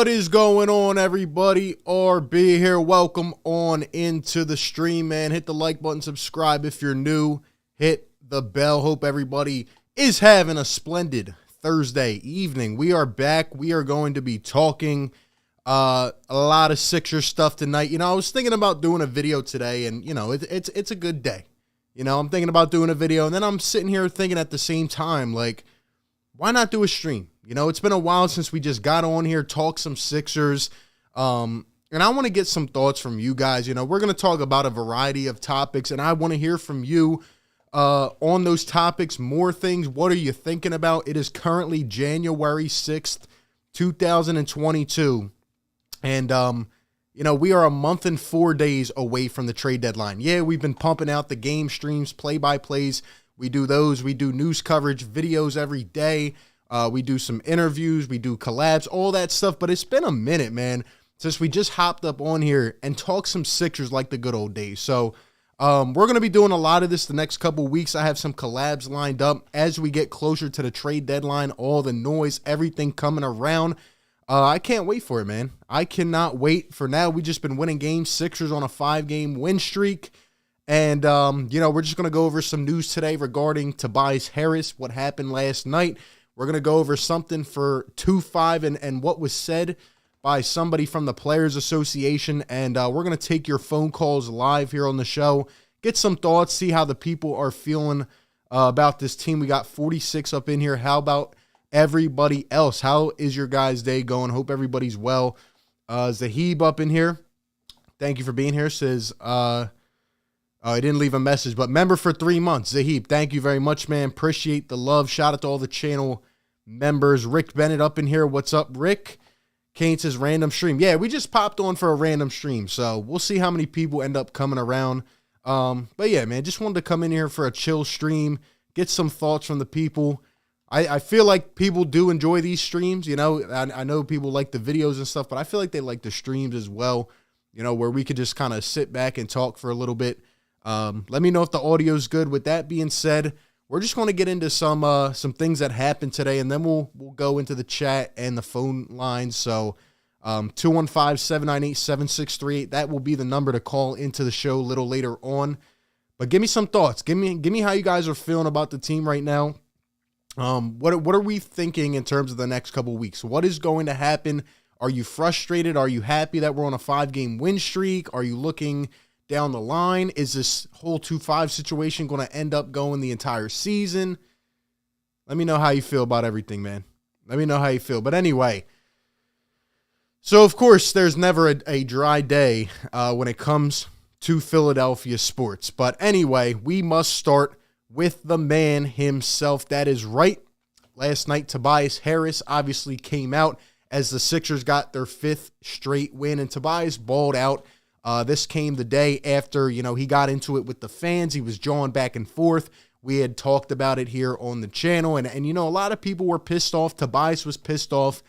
What is going on, everybody? RB here. Welcome on into the stream, man. Hit the like button, subscribe if you're new. Hit the bell. Hope everybody is having a splendid Thursday evening. We are back. We are going to be talking a lot of Sixers stuff tonight. You know, I was thinking about doing a video today, and, you know, it's a good day. You know, I'm thinking about doing a video, and then I'm sitting here thinking at the same time, like, why not do a stream? You know, it's been a while since we just got on here, talk some Sixers, and I want to get some thoughts from you guys. You know, we're going to talk about a variety of topics, and I want to hear from you on those topics, more things. What are you thinking about? It is currently January 6th, 2022, and, you know, we are a month and 4 days away from the trade deadline. Yeah, we've been pumping out the game streams, play-by-plays. We do those. We do news coverage, videos every day. We do some interviews, we do collabs, all that stuff. But it's been a minute, man, since we just hopped up on here and talked some Sixers like the good old days. So we're going to be doing a lot of this the next couple weeks. I have some collabs lined up as we get closer to the trade deadline, all the noise, everything coming around. I can't wait for it, man. I cannot wait. For now, we've just been winning games. Sixers on a 5-game win streak. And, you know, we're just going to go over some news today regarding Tobias Harris, what happened last night. We're going to go over something for 2-5 and what was said by somebody from the Players Association. And we're going to take your phone calls live here on the show, get some thoughts, see how the people are feeling about this team. We got 46 up in here. How about everybody else? How is your guys' day going? Hope everybody's well. Zahib up in here. Thank you for being here. Says, I didn't leave a message, but member for 3 months. Zahib, thank you very much, man. Appreciate the love. Shout out to all the channel members. Rick Bennett up in here. What's up, Rick? Kane says random stream. Yeah, we just popped on for a random stream, so we'll see how many people end up coming around. But yeah, man, just wanted to come in here for a chill stream, get some thoughts from the people. I feel like people do enjoy these streams. You know, I know people like the videos and stuff, but I feel like they like the streams as well, you know, where we could just kind of sit back and talk for a little bit. Let me know if the audio is good. With that being said, we're just going to get into some things that happened today, and then we'll go into the chat and the phone lines. So 215-798-7638, that will be the number to call into the show a little later on. But give me some thoughts. Give me how you guys are feeling about the team right now. What are we thinking in terms of the next couple weeks? What is going to happen? Are you frustrated? Are you happy that we're on a 5-game win streak? Are you looking down the line? Is this whole 2-5 situation going to end up going the entire season? Let me know how you feel about everything, man. Let me know how you feel. But anyway, so of course there's never a dry day when it comes to Philadelphia sports. But anyway, we must start with the man himself. That is right. Last night, Tobias Harris obviously came out as the Sixers got their 5th straight win, and Tobias balled out. This came the day after, you know, he got into it with the fans. He was jawing back and forth. We had talked about it here on the channel. And you know, a lot of people were pissed off. Tobias was pissed off.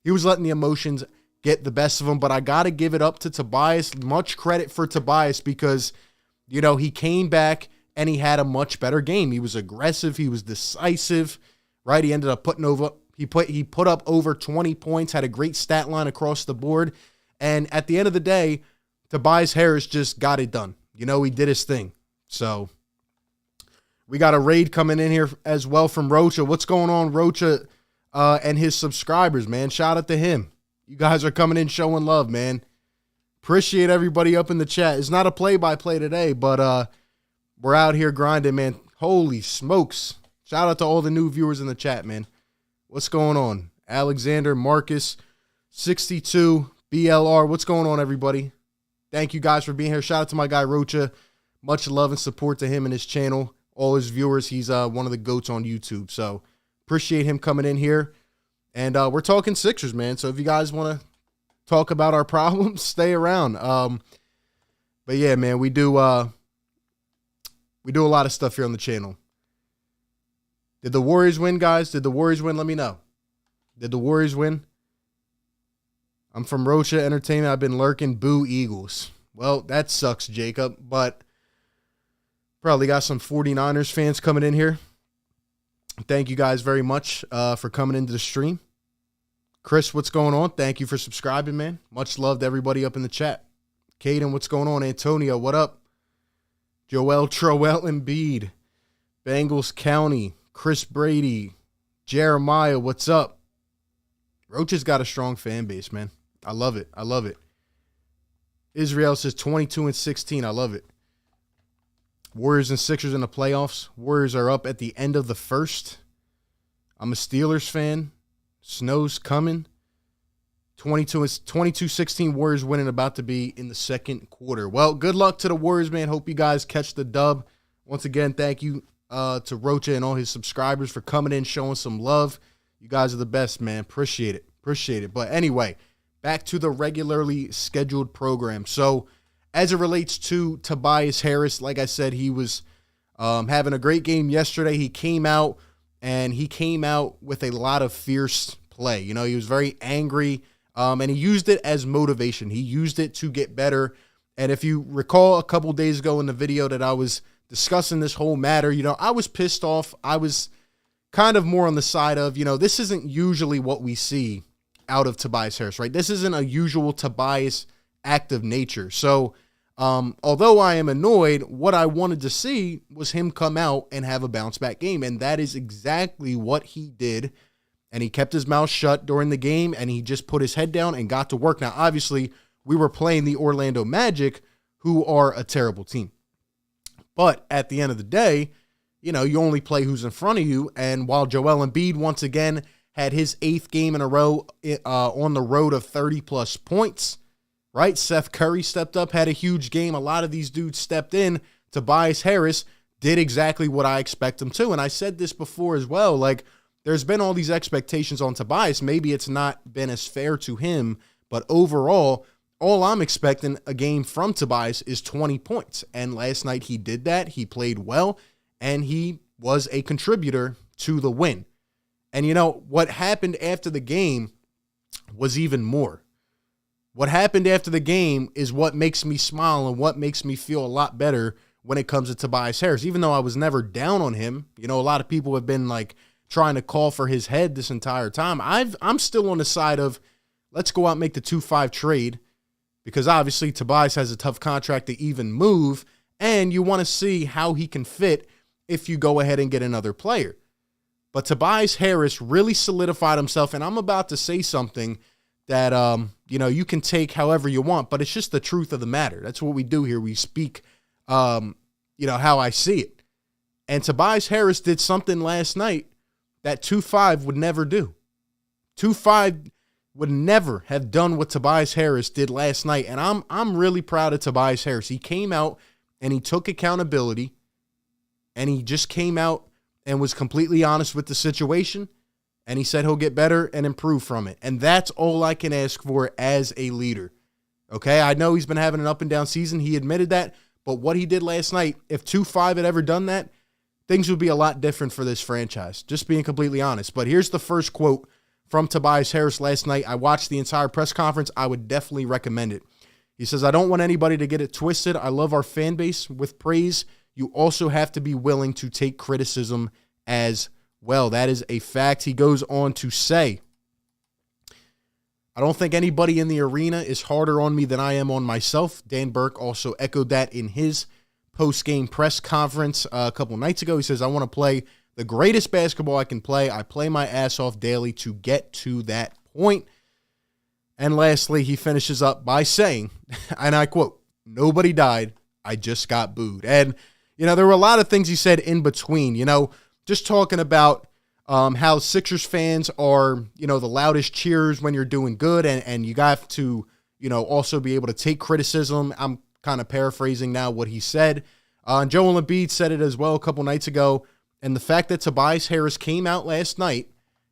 He was letting the emotions get the best of him. But I got to give it up to Tobias. Much credit for Tobias because, you know, he came back and he had a much better game. He was aggressive. He was decisive, right? He ended up he put up over 20 points, had a great stat line across the board. And at the end of the day, Tobias Harris just got it done. You know, he did his thing. So we got a raid coming in here as well from Rocha. What's going on, Rocha, and his subscribers, man? Shout out to him. You guys are coming in showing love, man. Appreciate everybody up in the chat. It's not a play-by-play today, but we're out here grinding, man. Holy smokes. Shout out to all the new viewers in the chat, man. What's going on? Alexander, Marcus, 62, BLR. What's going on, everybody? Thank you guys for being here. Shout out to my guy Rocha. Much love and support to him and his channel. All his viewers. He's one of the GOATs on YouTube. So appreciate him coming in here. And we're talking Sixers, man. So if you guys want to talk about our problems, stay around. But yeah, man, we do a lot of stuff here on the channel. Did the Warriors win, guys? Did the Warriors win? Let me know. Did the Warriors win? I'm from Rocha Entertainment. I've been lurking. Boo Eagles. Well, that sucks, Jacob. But probably got some 49ers fans coming in here. Thank you guys very much for coming into the stream. Chris, what's going on? Thank you for subscribing, man. Much love to everybody up in the chat. Caden, what's going on? Antonio, what up? Joel Embiid, Bengals County, Chris Brady, Jeremiah, what's up? Roach has got a strong fan base, man. I love it. I love it. Israel says 22-16. I love it. Warriors and Sixers in the playoffs. Warriors are up at the end of the first. I'm a Steelers fan. Snow's coming. 22-16 Warriors winning, about to be in the second quarter. Well, good luck to the Warriors, man. Hope you guys catch the dub. Once again, thank you to Rocha and all his subscribers for coming in, showing some love. You guys are the best, man. Appreciate it. Appreciate it. But anyway, back to the regularly scheduled program. So as it relates to Tobias Harris, like I said, he was having a great game yesterday. He came out with a lot of fierce play. You know, he was very angry, and he used it as motivation. He used it to get better. And if you recall a couple days ago in the video that I was discussing this whole matter, you know, I was pissed off. I was kind of more on the side of, you know, this isn't usually what we see out of Tobias Harris, right? This isn't a usual Tobias act of nature. So although I am annoyed, what I wanted to see was him come out and have a bounce back game. And that is exactly what he did. And he kept his mouth shut during the game, and he just put his head down and got to work. Now, obviously, we were playing the Orlando Magic, who are a terrible team. But at the end of the day, you know, you only play who's in front of you. And while Joel Embiid once again had his 8th game in a row on the road of 30-plus points, right? Seth Curry stepped up, had a huge game. A lot of these dudes stepped in. Tobias Harris did exactly what I expect him to. And I said this before as well, like, there's been all these expectations on Tobias. Maybe it's not been as fair to him, but overall, all I'm expecting a game from Tobias is 20 points. And last night he did that. He played well, and he was a contributor to the win. And you know, what happened after the game was even more. What happened after the game is what makes me smile and what makes me feel a lot better when it comes to Tobias Harris. Even though I was never down on him, you know, a lot of people have been like trying to call for his head this entire time. I'm still on the side of, let's go out and make the 2-5 trade, because obviously Tobias has a tough contract to even move, and you want to see how he can fit if you go ahead and get another player. But Tobias Harris really solidified himself, and I'm about to say something that, you know, you can take however you want, but it's just the truth of the matter. That's what we do here. We speak, you know, how I see it. And Tobias Harris did something last night that 2-5 would never do. 2-5 would never have done what Tobias Harris did last night. And I'm really proud of Tobias Harris. He came out and he took accountability, and he just came out and was completely honest with the situation. And he said he'll get better and improve from it. And that's all I can ask for as a leader. Okay, I know he's been having an up and down season. He admitted that. But what he did last night, if 2-5 had ever done that, things would be a lot different for this franchise, just being completely honest. But here's the first quote from Tobias Harris last night. I watched the entire press conference. I would definitely recommend it. He says, "I don't want anybody to get it twisted. I love our fan base. With praise, you also have to be willing to take criticism as well." That is a fact. He goes on to say, "I don't think anybody in the arena is harder on me than I am on myself." Dan Burke also echoed that in his post-game press conference a couple nights ago. He says, "I want to play the greatest basketball I can play. I play my ass off daily to get to that point." And lastly, he finishes up by saying, and I quote, "Nobody died. I just got booed." And, you know, there were a lot of things he said in between, you know, just talking about how Sixers fans are, you know, the loudest cheers when you're doing good. And you got to, you know, also be able to take criticism. I'm kind of paraphrasing now what he said. Joel Embiid said it as well a couple nights ago. And the fact that Tobias Harris came out last night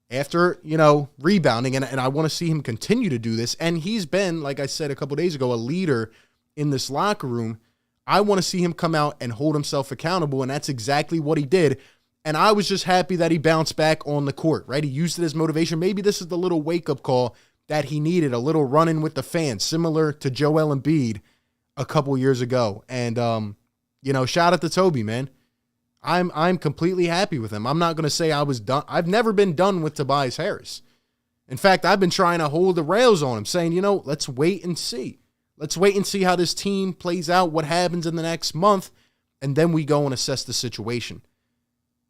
after, you know, rebounding, and I want to see him continue to do this. And he's been, like I said a couple days ago, a leader in this locker room. I want to see him come out and hold himself accountable, and that's exactly what he did. And I was just happy that he bounced back on the court, right? He used it as motivation. Maybe this is the little wake-up call that he needed, a little run-in with the fans, similar to Joel Embiid a couple years ago. And, you know, shout out to Toby, man. I'm completely happy with him. I'm not going to say I was done. I've never been done with Tobias Harris. In fact, I've been trying to hold the rails on him, saying, let's wait and see. Let's wait and see how this team plays out, what happens in the next month, and then we go and assess the situation.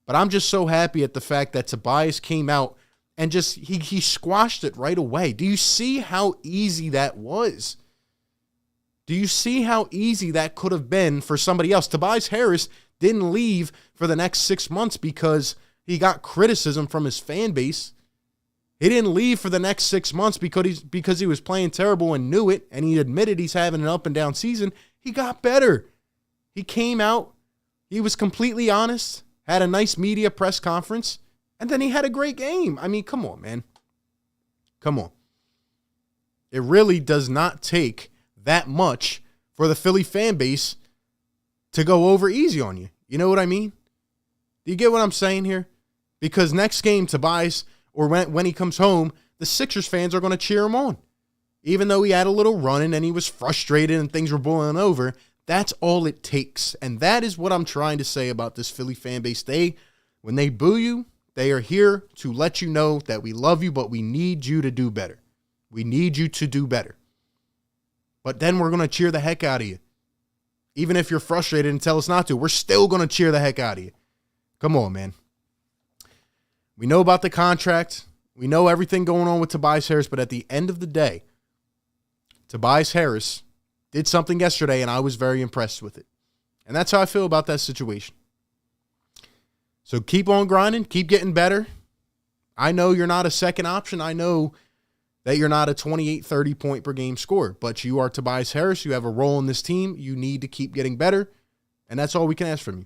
But I'm just so happy at the fact that Tobias came out and just he squashed it right away. Do you see how easy that was? Do you see how easy that could have been for somebody else? Tobias Harris didn't leave for the next 6 months because he got criticism from his fan base. He didn't leave for the next 6 months because he was playing terrible and knew it, and he admitted he's having an up and down season. He got better. He came out. He was completely honest, had a nice media press conference, and then he had a great game. I mean, come on, man. Come on. It really does not take that much for the Philly fan base to go over easy on you. You know what I mean? Do you get what I'm saying here? Because next game, Tobias, or when he comes home, the Sixers fans are going to cheer him on. Even though he had a little run-in and he was frustrated and things were boiling over, that's all it takes. And that is what I'm trying to say about this Philly fan base. When they boo you, they are here to let you know that we love you, but we need you to do better. We need you to do better. But then we're going to cheer the heck out of you. Even if you're frustrated and tell us not to, we're still going to cheer the heck out of you. Come on, man. We know about the contract. We know everything going on with Tobias Harris, but at the end of the day, Tobias Harris did something yesterday, and I was very impressed with it. And that's how I feel about that situation. So keep on grinding. Keep getting better. I know you're not a second option. I know that you're not a 28, 30 point per game scorer, but you are Tobias Harris. You have a role in this team. You need to keep getting better, and that's all we can ask from you.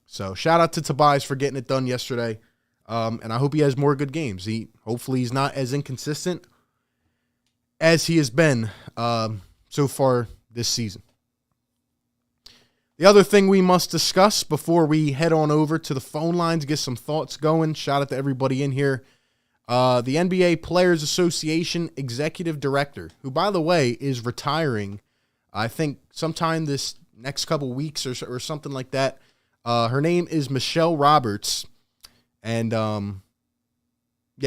So shout out to Tobias for getting it done yesterday, and I hope he has more good games. Hopefully he's not as inconsistent as he has been so far this season. The other thing we must discuss before we head on over to the phone lines, get some thoughts going. Shout out to everybody in here. The NBA Players Association Executive Director, who, by the way, is retiring, I think sometime this next couple weeks or something like that. Her name is Michele Roberts. And,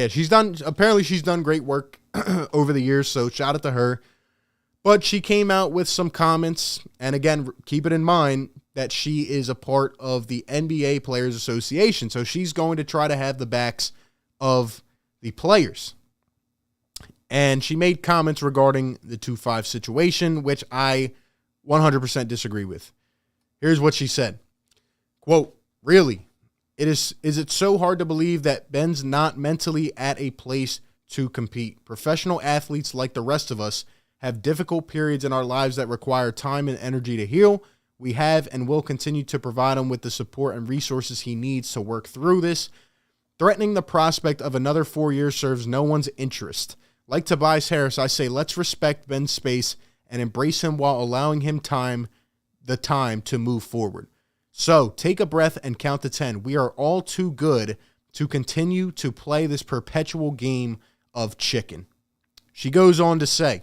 she's done great work over the years, so shout out to her. But she came out with some comments, and again, keep it in mind that she is a part of the NBA Players Association, so she's going to try to have the backs of the players. And she made comments regarding the 2-5 situation, which I 100% disagree with. Here's what she said. Quote, "Really, is it so hard to believe that Ben's not mentally at a place to compete? Professional athletes, like the rest of us, have difficult periods in our lives that require time and energy to heal. We have and will continue to provide him with the support and resources he needs to work through this. Threatening the prospect of another 4 years serves no one's interest. Like Tobias Harris, I say let's respect Ben's space and embrace him while allowing him the time to move forward. So take a breath and count to 10. We are all too good to continue to play this perpetual game of chicken." She goes on to say,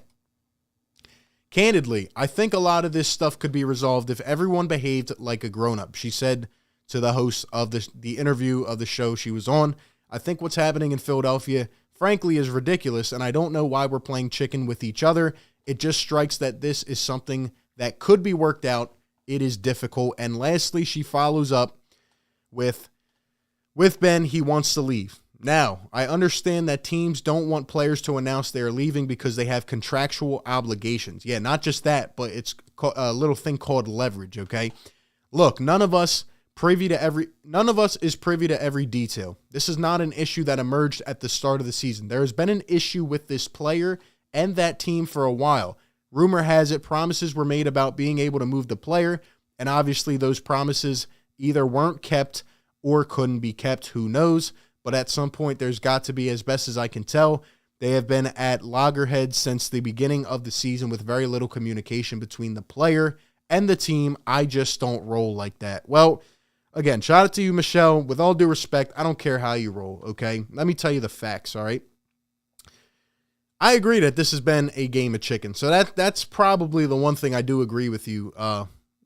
"Candidly, I think a lot of this stuff could be resolved if everyone behaved like a grown-up," she said to the host of the interview of the show she was on. "I think what's happening in Philadelphia, frankly, is ridiculous, and I don't know why we're playing chicken with each other. It just strikes that this is something that could be worked out. It is difficult." And lastly, she follows up with Ben, he wants to leave. "Now, I understand that teams don't want players to announce they are leaving because they have contractual obligations." Yeah, not just that, but it's a little thing called leverage, okay? "Look, none of us is privy to every detail. This is not an issue that emerged at the start of the season. There has been an issue with this player and that team for a while. Rumor has it promises were made about being able to move the player, and obviously those promises either weren't kept or couldn't be kept. Who knows? But at some point there's got to be, as best as I can tell. They have been at loggerheads since the beginning of the season with very little communication between the player and the team. I just don't roll like that." Well, again, shout out to you, Michele. With all due respect, I don't care how you roll, okay? Let me tell you the facts, all right? I agree that this has been a game of chicken. So that's probably the one thing I do agree with you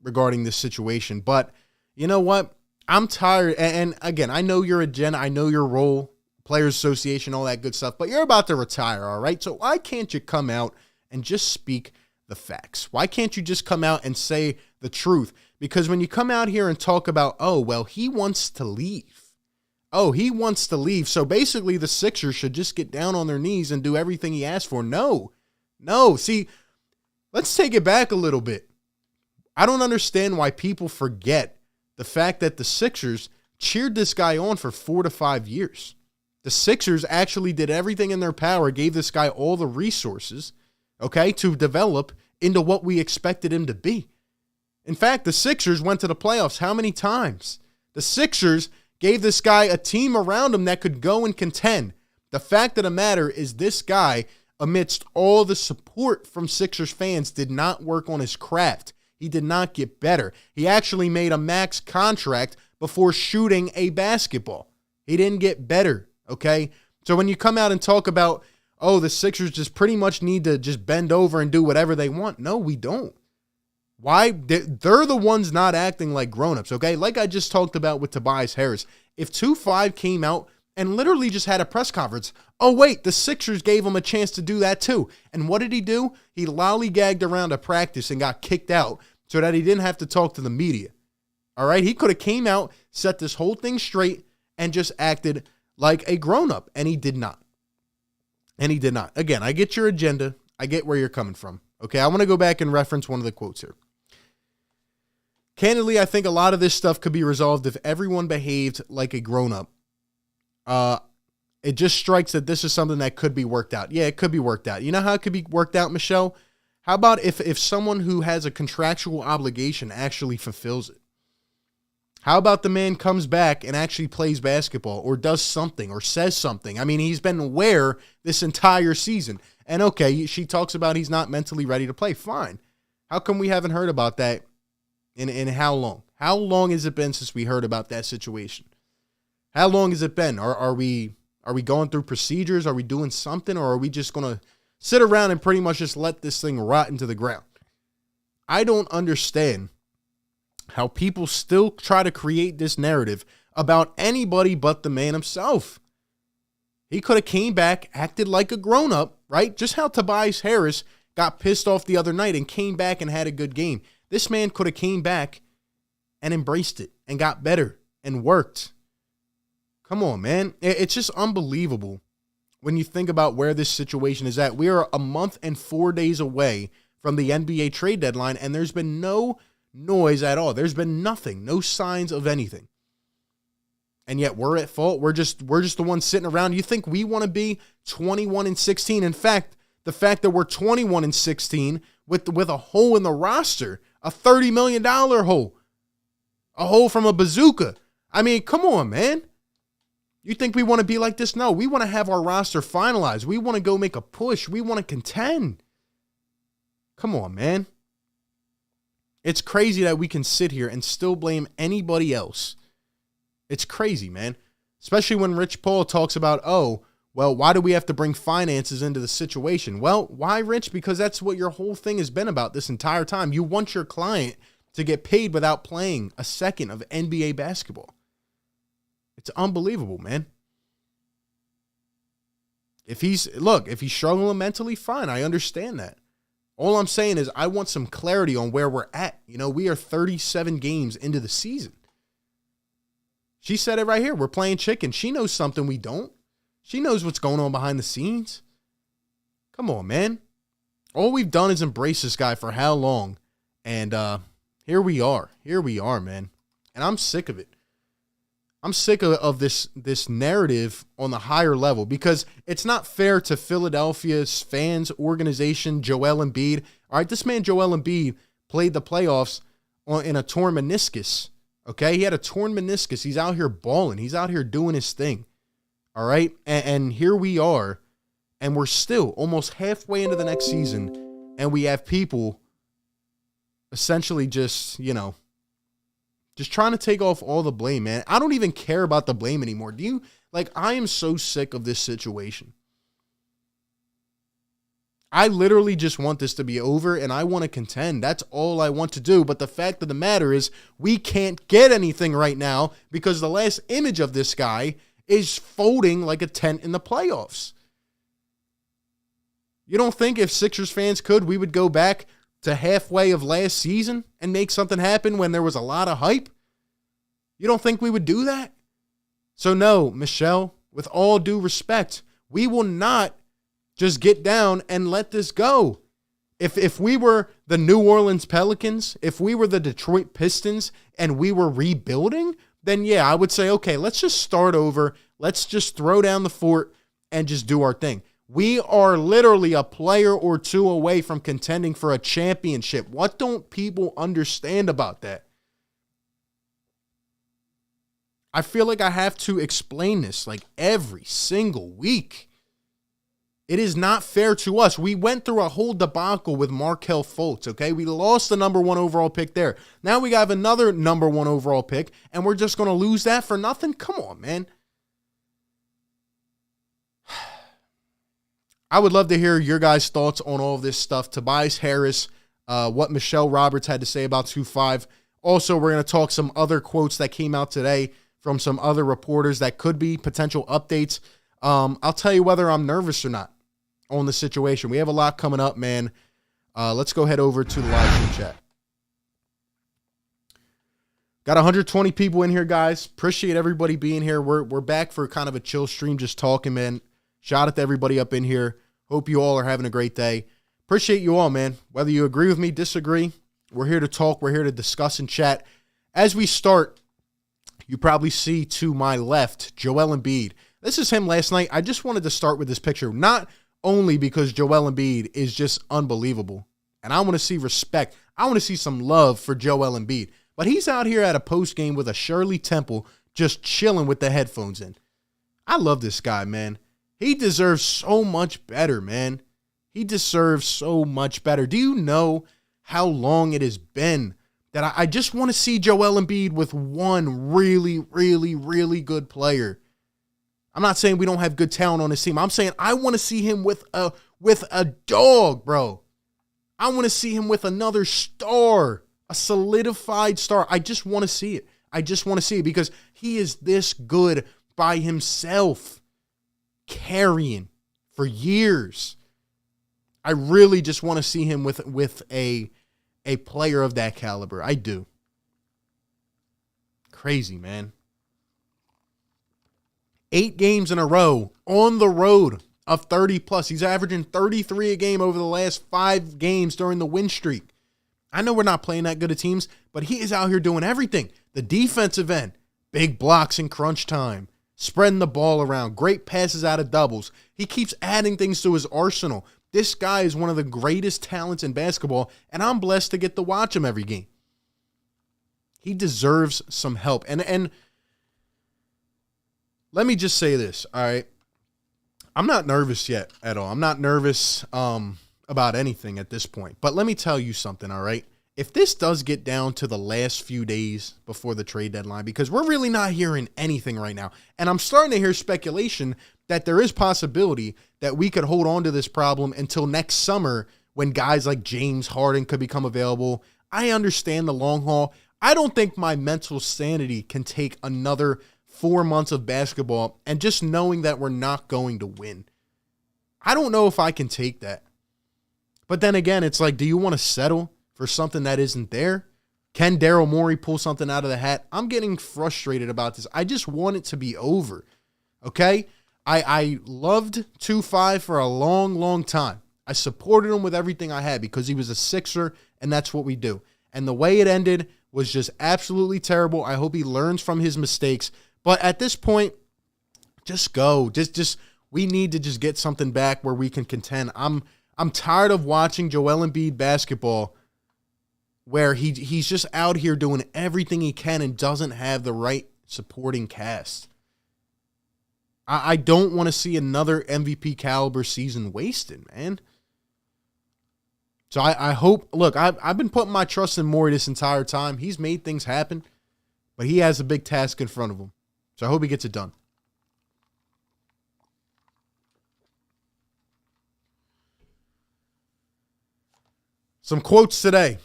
regarding this situation. But you know what? I'm tired. And again, I know you're a Jen. I know your role Players Association, all that good stuff. But you're about to retire, all right? So why can't you come out and just speak the facts? Why can't you just come out and say the truth? Because when you come out here and talk about, oh, well, he wants to leave. Oh, he wants to leave. So basically the Sixers should just get down on their knees and do everything he asked for. No. See, let's take it back a little bit. I don't understand why people forget the fact that the Sixers cheered this guy on for 4 to 5 years. The Sixers actually did everything in their power, gave this guy all the resources, okay, to develop into what we expected him to be. In fact, the Sixers went to the playoffs how many times? The Sixers gave this guy a team around him that could go and contend. The fact of the matter is this guy, amidst all the support from Sixers fans, did not work on his craft. He did not get better. He actually made a max contract before shooting a basketball. He didn't get better, okay? So when you come out and talk about, oh, the Sixers just pretty much need to just bend over and do whatever they want. No, we don't. Why? They're the ones not acting like grown-ups, okay? Like I just talked about with Tobias Harris. If 2-5 came out and literally just had a press conference, oh, wait, the Sixers gave him a chance to do that too. And what did he do? He lollygagged around a practice and got kicked out so that he didn't have to talk to the media. All right? He could have came out, set this whole thing straight, and just acted like a grown-up, and he did not. Again, I get your agenda. I get where you're coming from. Okay, I want to go back and reference one of the quotes here. Candidly, I think a lot of this stuff could be resolved if everyone behaved like a grown-up. It just strikes that this is something that could be worked out. Yeah, it could be worked out. You know how it could be worked out, Michele? How about if someone who has a contractual obligation actually fulfills it? How about the man comes back and actually plays basketball or does something or says something? I mean, he's been where this entire season. And okay, she talks about he's not mentally ready to play. Fine. How come we haven't heard about that in how long? How long has it been since we heard about that situation? How long has it been? Are we going through procedures? Are we doing something? Or are we just going to sit around and pretty much just let this thing rot into the ground? I don't understand how people still try to create this narrative about anybody but the man himself. He could have came back, acted like a grown-up, right? Just how Tobias Harris got pissed off the other night and came back and had a good game. This man could have came back and embraced it and got better and worked. Come on, man. It's just unbelievable when you think about where this situation is at. We are a month and 4 days away from the NBA trade deadline, and there's been no noise at all. There's been nothing, no signs of anything. And yet we're at fault. We're just the ones sitting around. You think we want to be 21-16? In fact, the fact that we're 21-16 with a hole in the roster, a $30 million hole, a hole from a bazooka. I mean, come on, man. You think we want to be like this? No, we want to have our roster finalized. We want to go make a push. We want to contend. Come on, man. It's crazy that we can sit here and still blame anybody else. It's crazy, man. Especially when Rich Paul talks about, oh, well, why do we have to bring finances into the situation? Well, why, Rich? Because that's what your whole thing has been about this entire time. You want your client to get paid without playing a second of NBA basketball. It's unbelievable, man. If he's struggling mentally, fine. I understand that. All I'm saying is I want some clarity on where we're at. You know, we are 37 games into the season. She said it right here. We're playing chicken. She knows something we don't. She knows what's going on behind the scenes. Come on, man. All we've done is embrace this guy for how long? And here we are. Here we are, man. And I'm sick of it. I'm sick of this narrative on the higher level because it's not fair to Philadelphia's fans, organization, Joel Embiid. All right, this man, Joel Embiid, played the playoffs in a torn meniscus. Okay, he had a torn meniscus. He's out here balling. He's out here doing his thing. All right, and here we are, and we're still almost halfway into the next season, and we have people essentially just trying to take off all the blame, man. I don't even care about the blame anymore. I am so sick of this situation. I literally just want this to be over, and I want to contend. That's all I want to do. But the fact of the matter is we can't get anything right now because the last image of this guy is folding like a tent in the playoffs. You don't think if Sixers fans could, we would go back to halfway of last season and make something happen when there was a lot of hype? You don't think we would do that? So no, Michele, with all due respect, we will not just get down and let this go. If we were the New Orleans Pelicans, if we were the Detroit Pistons and we were rebuilding, then yeah, I would say, okay, let's just start over. Let's just throw down the fort and just do our thing. We are literally a player or two away from contending for a championship. What don't people understand about that? I feel like I have to explain this like every single week. It is not fair to us. We went through a whole debacle with Markelle Fultz, okay? We lost the number 1 overall pick there. Now we have another number 1 overall pick, and we're just going to lose that for nothing? Come on, man. I would love to hear your guys' thoughts on all of this stuff. Tobias Harris, what Michele Roberts had to say about 2-5. Also, we're going to talk some other quotes that came out today from some other reporters that could be potential updates. I'll tell you whether I'm nervous or not on the situation. We have a lot coming up, man. Let's go head over to the live stream chat. Got 120 people in here, guys. Appreciate everybody being here. We're back for kind of a chill stream, just talking, man. Shout out to everybody up in here. Hope you all are having a great day. Appreciate you all, man. Whether you agree with me, disagree, we're here to talk. We're here to discuss and chat. As we start, you probably see to my left, Joel Embiid. This is him last night. I just wanted to start with this picture, not only because Joel Embiid is just unbelievable, and I want to see respect. I want to see some love for Joel Embiid, but he's out here at a post game with a Shirley Temple just chilling with the headphones in. I love this guy, man. He deserves so much better, man. He deserves so much better. Do you know how long it has been that I just want to see Joel Embiid with one really, really, really good player? I'm not saying we don't have good talent on this team. I'm saying I want to see him with a dog, bro. I want to see him with another star, a solidified star. I just want to see it. I just want to see it because he is this good by himself, carrying for years. I really just want to see him with a player of that caliber. I do. Crazy, man. 8 games in a row on the road of 30 plus. He's averaging 33 a game over the last 5 games during the win streak. I know we're not playing that good of teams, but he is out here doing everything. The defensive end, big blocks in crunch time, spreading the ball around, great passes out of doubles. He keeps adding things to his arsenal. This guy is one of the greatest talents in basketball, and I'm blessed to get to watch him every game. He deserves some help. And let me just say this, all right? I'm not nervous yet at all. I'm not nervous about anything at this point. But let me tell you something, all right? If this does get down to the last few days before the trade deadline, because we're really not hearing anything right now, and I'm starting to hear speculation that there is possibility that we could hold on to this problem until next summer when guys like James Harden could become available. I understand the long haul. I don't think my mental sanity can take another 4 months of basketball and just knowing that we're not going to win. I don't know if I can take that. But then again, it's like, do you want to settle for something that isn't there? Can Daryl Morey pull something out of the hat? I'm getting frustrated about this. I just want it to be over. Okay? I loved 2-5 for a long, long time. I supported him with everything I had because he was a Sixer, and that's what we do. And the way it ended was just absolutely terrible. I hope he learns from his mistakes. But at this point, just go. Just we need to just get something back where we can contend. I'm tired of watching Joel Embiid basketball where he's just out here doing everything he can and doesn't have the right supporting cast. I don't want to see another MVP caliber season wasted, man. So I hope, look, I've been putting my trust in Morey this entire time. He's made things happen, but he has a big task in front of him. So I hope he gets it done. Some quotes today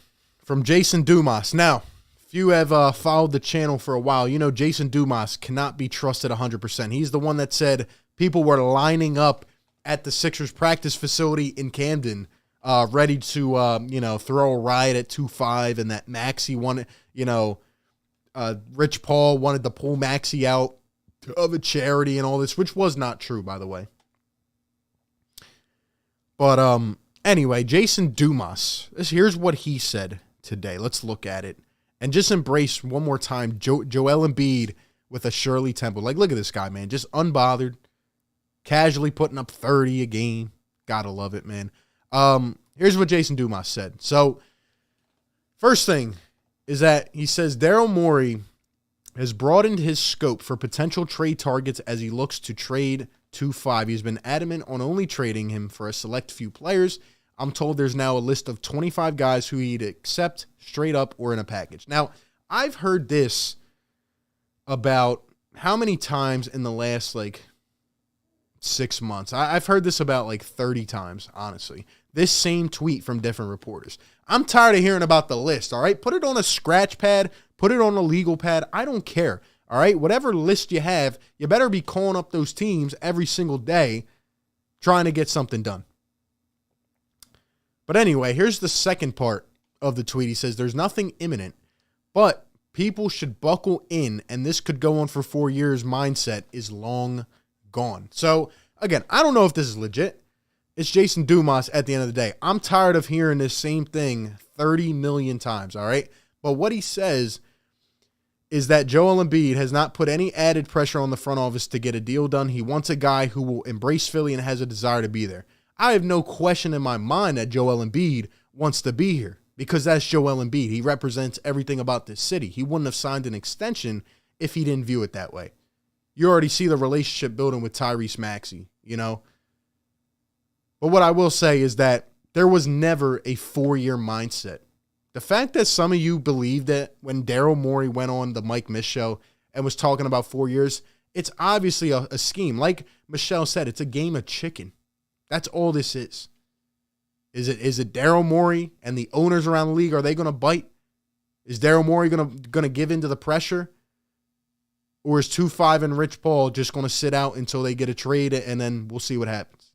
from Jason Dumas. Now, you have followed the channel for a while, you know Jason Dumas cannot be trusted 100%. He's the one that said people were lining up at the Sixers practice facility in Camden, ready to, throw a riot at 2-5, and that Maxey wanted, Rich Paul wanted to pull Maxey out of a charity and all this, which was not true, by the way. But anyway, Jason Dumas, here's what he said today. Let's look at it. And just embrace one more time Joel Embiid with a Shirley Temple. Like, look at this guy, man. Just unbothered, casually putting up 30 a game. Gotta love it, man. Here's what Jason Dumas said. So, first thing is that he says Daryl Morey has broadened his scope for potential trade targets as he looks to trade 2-5. He's been adamant on only trading him for a select few players. I'm told there's now a list of 25 guys who he'd accept straight up or in a package. Now, I've heard this about how many times in the last, 6 months? I've heard this about 30 times, honestly. This same tweet from different reporters. I'm tired of hearing about the list, all right? Put it on a scratch pad. Put it on a legal pad. I don't care, all right? Whatever list you have, you better be calling up those teams every single day trying to get something done. But anyway, here's the second part of the tweet. He says, there's nothing imminent, but people should buckle in, and this could go on for 4 years. Mindset is long gone. So, again, I don't know if this is legit. It's Jason Dumas at the end of the day. I'm tired of hearing this same thing 30 million times, all right? But what he says is that Joel Embiid has not put any added pressure on the front office to get a deal done. He wants a guy who will embrace Philly and has a desire to be there. I have no question in my mind that Joel Embiid wants to be here because that's Joel Embiid. He represents everything about this city. He wouldn't have signed an extension if he didn't view it that way. You already see the relationship building with Tyrese Maxey, But what I will say is that there was never a 4-year mindset. The fact that some of you believe that when Daryl Morey went on the Mike Mish show and was talking about 4 years, it's obviously a scheme. Like Michele said, it's a game of chicken. That's all this is. Is it Daryl Morey and the owners around the league, are they going to bite? Is Daryl Morey going to give into the pressure? Or is 2-5 and Rich Paul just going to sit out until they get a trade and then we'll see what happens?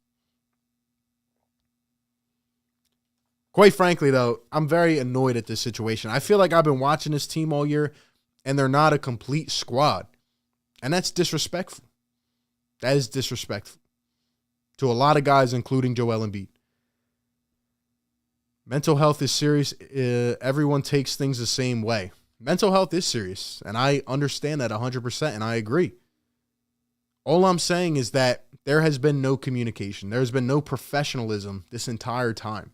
Quite frankly, though, I'm very annoyed at this situation. I feel like I've been watching this team all year, and they're not a complete squad. And that's disrespectful. That is disrespectful to a lot of guys, including Joel Embiid. Mental health is serious. Everyone takes things the same way. Mental health is serious, and I understand that 100%, and I agree. All I'm saying is that there has been no communication. There's been no professionalism this entire time.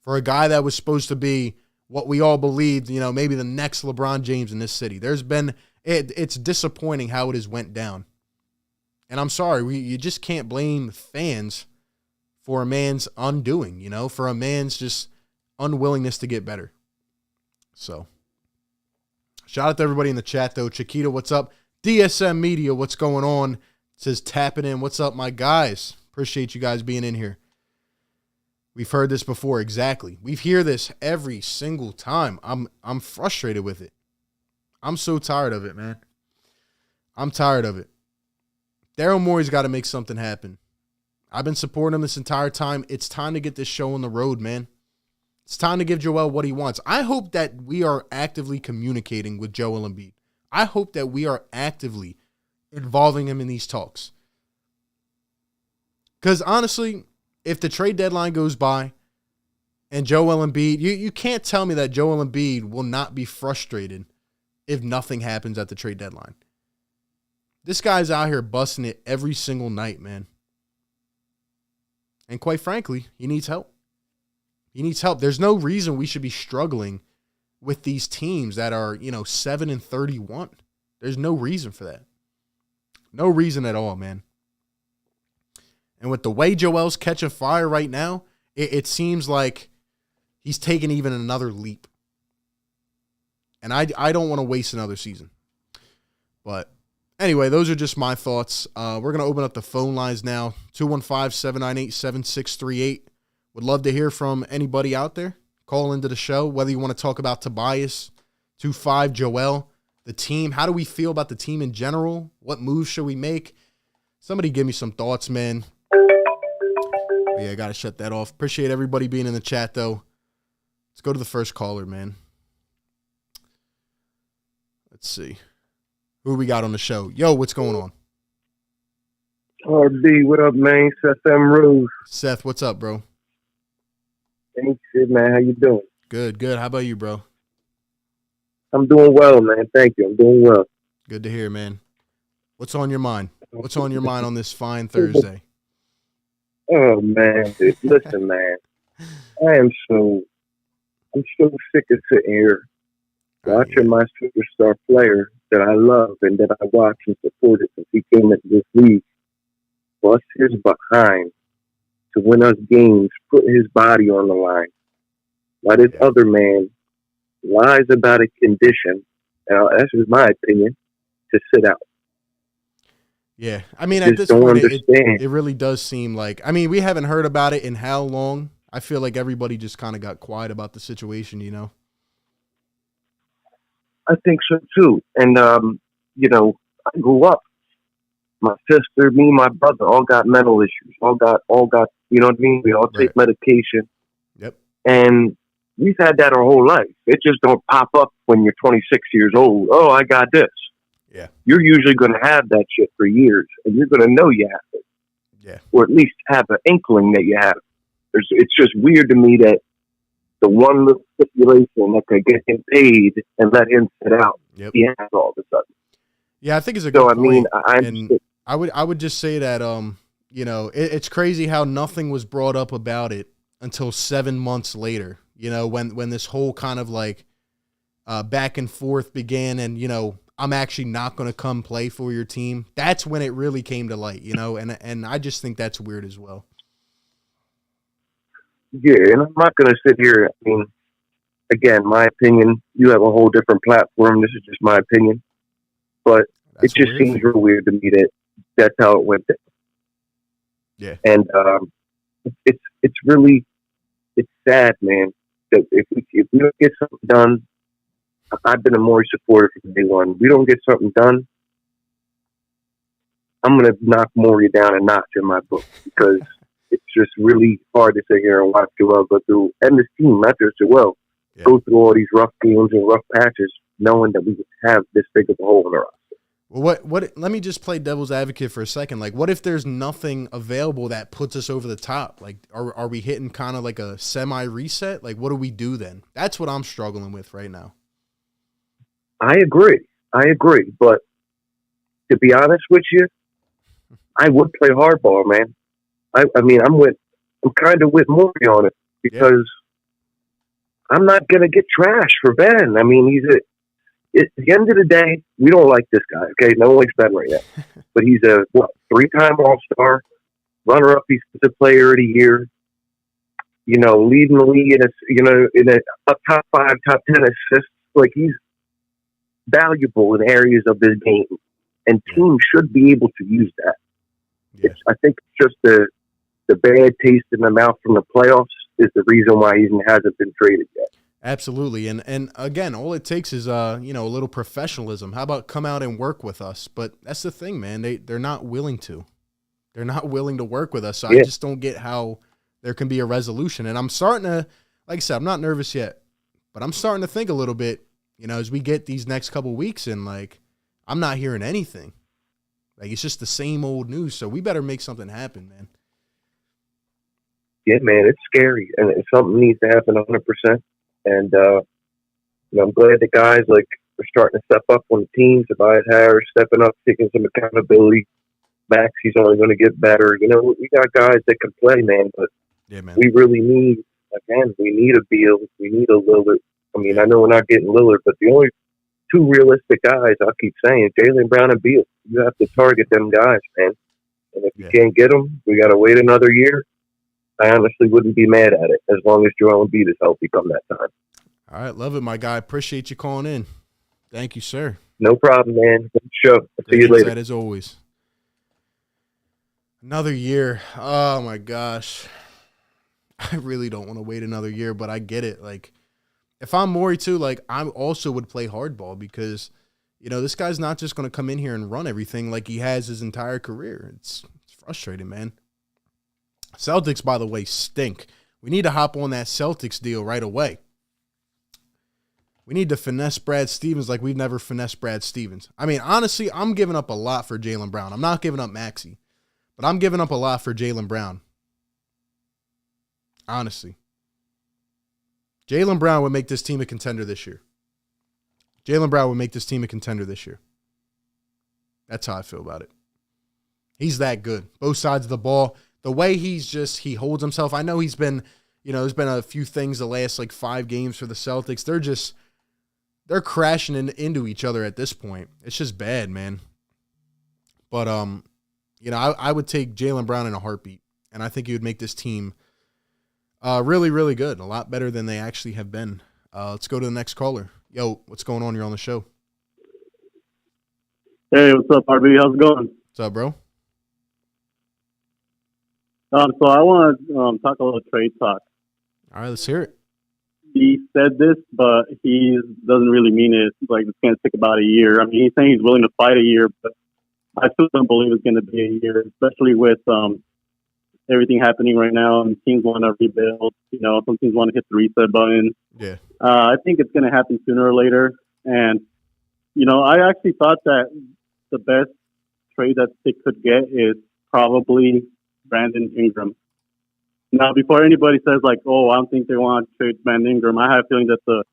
For a guy that was supposed to be what we all believed, maybe the next LeBron James in this city. It's disappointing how it has went down. And I'm sorry, you just can't blame fans for a man's undoing, for a man's just unwillingness to get better. So, shout out to everybody in the chat, though. Chiquita, what's up? DSM Media, what's going on? It says tapping in. What's up, my guys? Appreciate you guys being in here. We've heard this before, exactly. We hear this every single time. I'm frustrated with it. I'm so tired of it, man. I'm tired of it. Daryl Morey's got to make something happen. I've been supporting him this entire time. It's time to get this show on the road, man. It's time to give Joel what he wants. I hope that we are actively communicating with Joel Embiid. I hope that we are actively involving him in these talks. Because honestly, if the trade deadline goes by and Joel Embiid, you can't tell me that Joel Embiid will not be frustrated if nothing happens at the trade deadline. This guy's out here busting it every single night, man. And quite frankly, he needs help. He needs help. There's no reason we should be struggling with these teams that are, 7-31. There's no reason for that. No reason at all, man. And with the way Joel's catching fire right now, it seems like he's taking even another leap. And I don't want to waste another season. But anyway, those are just my thoughts. We're going to open up the phone lines now. 215-798-7638. Would love to hear from anybody out there. Call into the show, whether you want to talk about Tobias, 2-5, Joel, the team. How do we feel about the team in general? What moves should we make? Somebody give me some thoughts, man. Yeah, I got to shut that off. Appreciate everybody being in the chat, though. Let's go to the first caller, man. Let's see. Who we got on the show? Yo, what's going on? RD, what up, man? Seth M. Rose. Seth, what's up, bro? Thanks, man. How you doing? Good. How about you, bro? I'm doing well, man. Thank you. I'm doing well. Good to hear, man. What's on your mind? What's on your mind on this fine Thursday? Oh, man. Dude, listen, man. I'm so sick of sitting here watching my superstar player that I love and that I watch and supported since he came into this league bust his behind to win us games, put his body on the line, while this other man lies about a condition, that's just my opinion, to sit out. Yeah, I mean, at this point, it really does seem like, I mean, we haven't heard about it in how long? I feel like everybody just kind of got quiet about the situation, you know? I think so, too. And, you know, I grew up. My sister, me, my brother, all got mental issues. All got, you know what I mean? We all take medication. Yep. And we've had that our whole life. It just don't pop up when you're 26 years old. Oh, I got this. Yeah. You're usually going to have that shit for years, and you're going to know you have it. Yeah. Or at least have an inkling that you have it. It's just weird to me that the one little stipulation that could get him paid and let him sit out, he has all of a sudden. Yeah, I think it's a good point. I mean, I would just say that, you know, it's crazy how nothing was brought up about it until 7 months later, you know, when this whole kind of like back and forth began and, you know, I'm actually not going to come play for your team. That's when it really came to light, you know, and I just think that's weird as well. Yeah, and I'm not going to sit here. I mean, again, my opinion, you have a whole different platform. This is just my opinion. But it just seems real weird to me that that's how it went down. Yeah. And it's really sad, man, that if we don't get something done, I've been a Morey supporter from day one. We don't get something done, I'm going to knock Morey down a notch in my book because it's just really hard to sit here and watch Joel go through, and this team, not just Joel, go through all these rough games and rough patches, knowing that we have this big of a hole in our roster. Well, let me just play devil's advocate for a second. Like, what if there's nothing available that puts us over the top? Like, are we hitting kind of like a semi-reset? Like, what do we do then? That's what I'm struggling with right now. I agree. But to be honest with you, I would play hardball, man. I mean, I'm kind of with Morey on it because I'm not going to get trashed for Ben. I mean, at the end of the day, we don't like this guy, okay? No one likes Ben right now. But he's a, three-time All-Star, runner-up Defensive Player of the Year, you know, leading the league in a top 5, top 10 assists. Like, he's valuable in areas of this game, and teams should be able to use that. I think it's just the bad taste in the mouth from the playoffs is the reason why he hasn't been traded yet. Absolutely. And again, all it takes is, a little professionalism. How about come out and work with us? But that's the thing, man. They're not willing to. They're not willing to work with us. So I just don't get how there can be a resolution. And I'm starting to, like I said, I'm not nervous yet, but I'm starting to think a little bit, you know, as we get these next couple of weeks and, like, I'm not hearing anything. Like, it's just the same old news. So we better make something happen, man. Yeah, man, it's scary. And something needs to happen 100%. And, I'm glad the guys, like, are starting to step up on the team. Tobias Harris stepping up, taking some accountability. Max, he's only going to get better. You know, we got guys that can play, man. But we really need, we need a Beal. We need a Lillard. I mean, I know we're not getting Lillard, but the only two realistic guys, I'll keep saying, Jaylen Brown and Beal. You have to target them guys, man. And if you can't get them, we got to wait another year. I honestly wouldn't be mad at it as long as Joel Embiid is healthy come that time. All right, love it, my guy. Appreciate you calling in. Thank you, sir. No problem, man. Good show. I'll see you later. As always. Another year. Oh, my gosh. I really don't want to wait another year, but I get it. Like, if I'm Morey too, like I also would play hardball because, this guy's not just going to come in here and run everything like he has his entire career. It's frustrating, man. Celtics, by the way, stink. We need to hop on that Celtics deal right away. We need to finesse Brad Stevens like we've never finessed Brad Stevens. I mean, honestly, I'm giving up a lot for Jaylen Brown. I'm not giving up Maxey, but I'm giving up a lot for Jaylen Brown. Honestly. Jaylen Brown would make this team a contender this year. Jaylen Brown would make this team a contender this year. That's how I feel about it. He's that good. Both sides of the ball. The way he holds himself. I know he's been, there's been a few things the last 5 games for the Celtics. They're crashing into each other at this point. It's just bad, man. But, I would take Jaylen Brown in a heartbeat. And I think he would make this team really, really good. A lot better than they actually have been. Let's go to the next caller. Yo, what's going on? You're on the show. Hey, what's up, RB? How's it going? What's up, bro? So I want to talk a little trade talk. All right, let's hear it. He said this, but he doesn't really mean it. It's like it's going to take about a year. I mean, he's saying he's willing to fight a year, but I still don't believe it's going to be a year, especially with everything happening right now and teams want to rebuild. Some teams want to hit the reset button. Yeah. I think it's going to happen sooner or later. And, I actually thought that the best trade that they could get is probably Brandon Ingram. Now, before anybody says, I don't think they want to trade Brandon Ingram, I have a feeling that the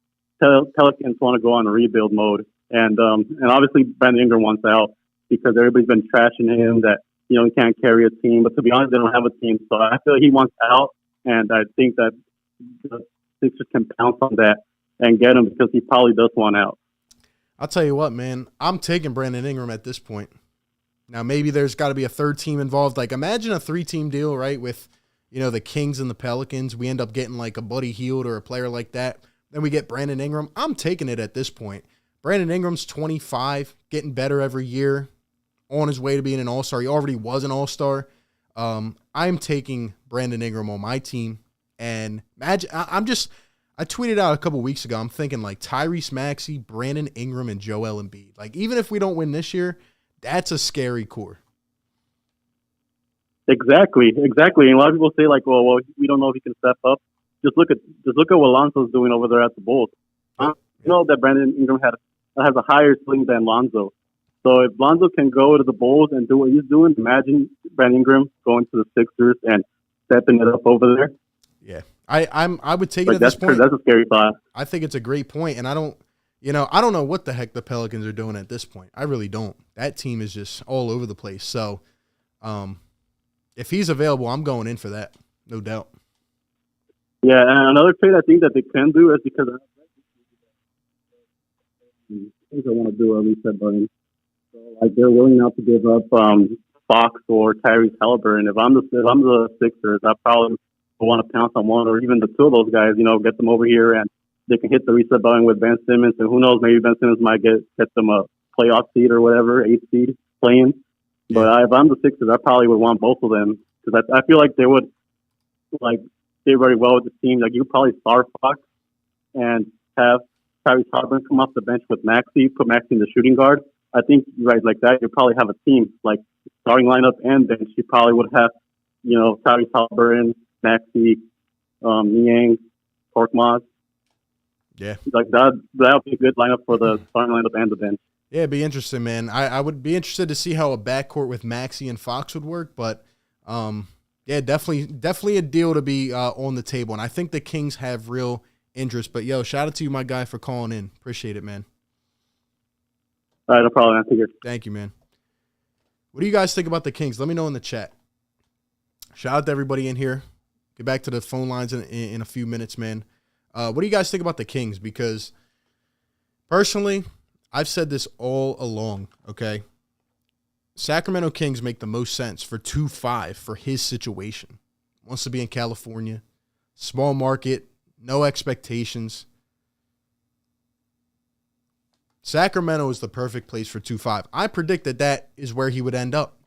Pelicans want to go on a rebuild mode. And obviously Brandon Ingram wants out because everybody's been trashing him that, he can't carry a team. But to be honest, they don't have a team. So I feel like he wants out, and I think that the Sixers can pounce on that and get him because he probably does want out. I'll tell you what, man. I'm taking Brandon Ingram at this point. Now, maybe there's got to be a third team involved. Imagine a 3-team deal, right, with, the Kings and the Pelicans. We end up getting, a Buddy Hield or a player like that. Then we get Brandon Ingram. I'm taking it at this point. Brandon Ingram's 25, getting better every year, on his way to being an all-star. He already was an all-star. I'm taking Brandon Ingram on my team. And I tweeted out a couple weeks ago, I'm thinking Tyrese Maxey, Brandon Ingram, and Joel Embiid. Even if we don't win this year, that's a scary core. Exactly. And a lot of people say well, we don't know if he can step up. Just look at what Lonzo's doing over there at the Bulls. I know that Brandon Ingram has a higher ceiling than Lonzo. So if Lonzo can go to the Bulls and do what he's doing, imagine Brandon Ingram going to the Sixers and stepping it up over there. Yeah, I would take it at this point. That's a scary thought. I think it's a great point, and I don't know what the heck the Pelicans are doing at this point. I really don't. That team is just all over the place. So, if he's available, I'm going in for that, no doubt. Yeah, and another trade I think that they can do is because I want to do a reset button. So, they're willing now to give up Fox or Tyrese Halliburton. If I'm the Sixers, I probably want to pounce on one or even the two of those guys. Get them over here and they can hit the reset button with Ben Simmons. And who knows, maybe Ben Simmons might get them a playoff seed or whatever, 8th seed playing. But if I'm the Sixers, I probably would want both of them because I feel like they would stay very well with the team. You probably start Fox and have Tyrese Halliburton come off the bench with Maxey, put Maxey in the shooting guard. I think like that, you probably have a team starting lineup and bench. You probably would have, Tyrese Halliburton, Maxey, Niang, Korkmaz. Yeah, that would be a good lineup for the starting lineup and the bench. Yeah, it'd be interesting, man. I would be interested to see how a backcourt with Maxey and Fox would work, but yeah, definitely a deal to be on the table. And I think the Kings have real interest. But yo, shout out to you, my guy, for calling in. Appreciate it, man. All right, no problem. Thank you, man. What do you guys think about the Kings? Let me know in the chat. Shout out to everybody in here. Get back to the phone lines in a few minutes, man. What do you guys think about the Kings? Because personally, I've said this all along, okay? Sacramento Kings make the most sense for 2-5 for his situation. Wants to be in California. Small market, no expectations. Sacramento is the perfect place for 2-5. I predict that is where he would end up.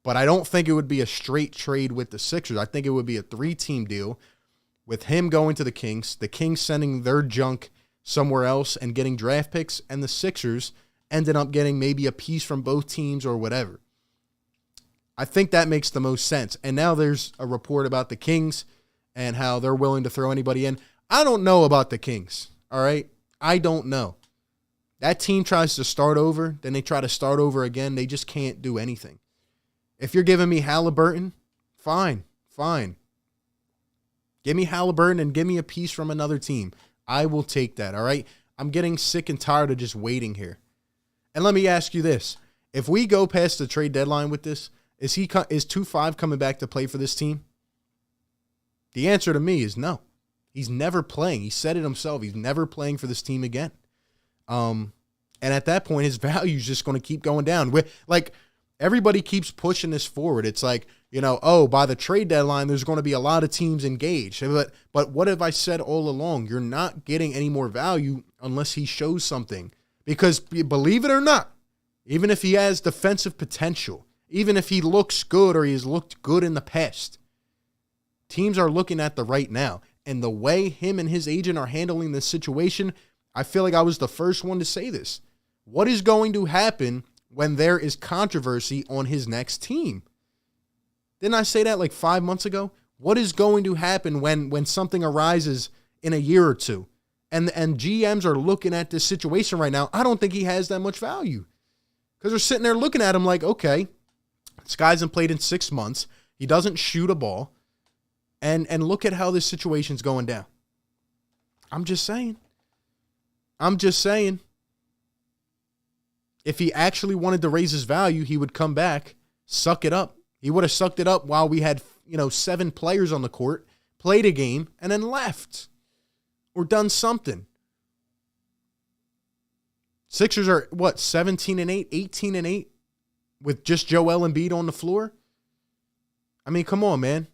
But I don't think it would be a straight trade with the Sixers. I think it would be a 3-team deal. with him going to the Kings sending their junk somewhere else and getting draft picks, and the Sixers ended up getting maybe a piece from both teams or whatever. I think that makes the most sense. And now there's a report about the Kings and how they're willing to throw anybody in. I don't know about the Kings, all right? I don't know. That team tries to start over, then they try to start over again. They just can't do anything. If you're giving me Halliburton, fine. Give me Halliburton and give me a piece from another team. I will take that, all right? I'm getting sick and tired of just waiting here. And let me ask you this. If we go past the trade deadline with this, is 2-5 coming back to play for this team? The answer to me is no. He's never playing. He said it himself. He's never playing for this team again. And at that point, his value is just going to keep going down. Like, everybody keeps pushing this forward. It's like, by the trade deadline, there's going to be a lot of teams engaged. But what have I said all along? You're not getting any more value unless he shows something. Because believe it or not, even if he has defensive potential, even if he looks good or he's looked good in the past, teams are looking at the right now. And the way him and his agent are handling this situation, I feel like I was the first one to say this. What is going to happen when there is controversy on his next team? Didn't I say that like 5 months ago? What is going to happen when something arises in a year or two? And GMs are looking at this situation right now. I don't think he has that much value. Because they're sitting there looking at him like, okay, this guy hasn't played in 6 months. He doesn't shoot a ball. And look at how this situation's going down. I'm just saying. If he actually wanted to raise his value, he would come back, suck it up. He would have sucked it up while we had, 7 players on the court, played a game, and then left. Or done something. Sixers are, 17-8, 18-8? With just Joel Embiid on the floor? I mean, come on, man.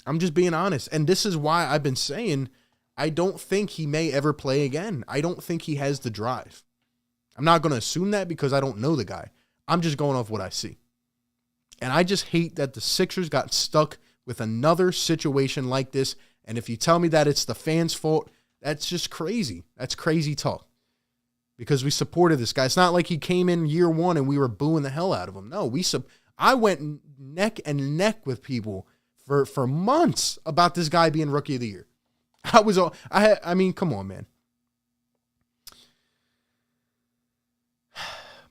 I'm just being honest. And this is why I've been saying I don't think he may ever play again. I don't think he has the drive. I'm not going to assume that because I don't know the guy. I'm just going off what I see. And I just hate that the Sixers got stuck with another situation like this. And if you tell me that it's the fans' fault, that's just crazy. That's crazy talk. Because we supported this guy. It's not like he came in year one and we were booing the hell out of him. No, I went neck and neck with people for months about this guy being Rookie of the Year. I mean, come on, man.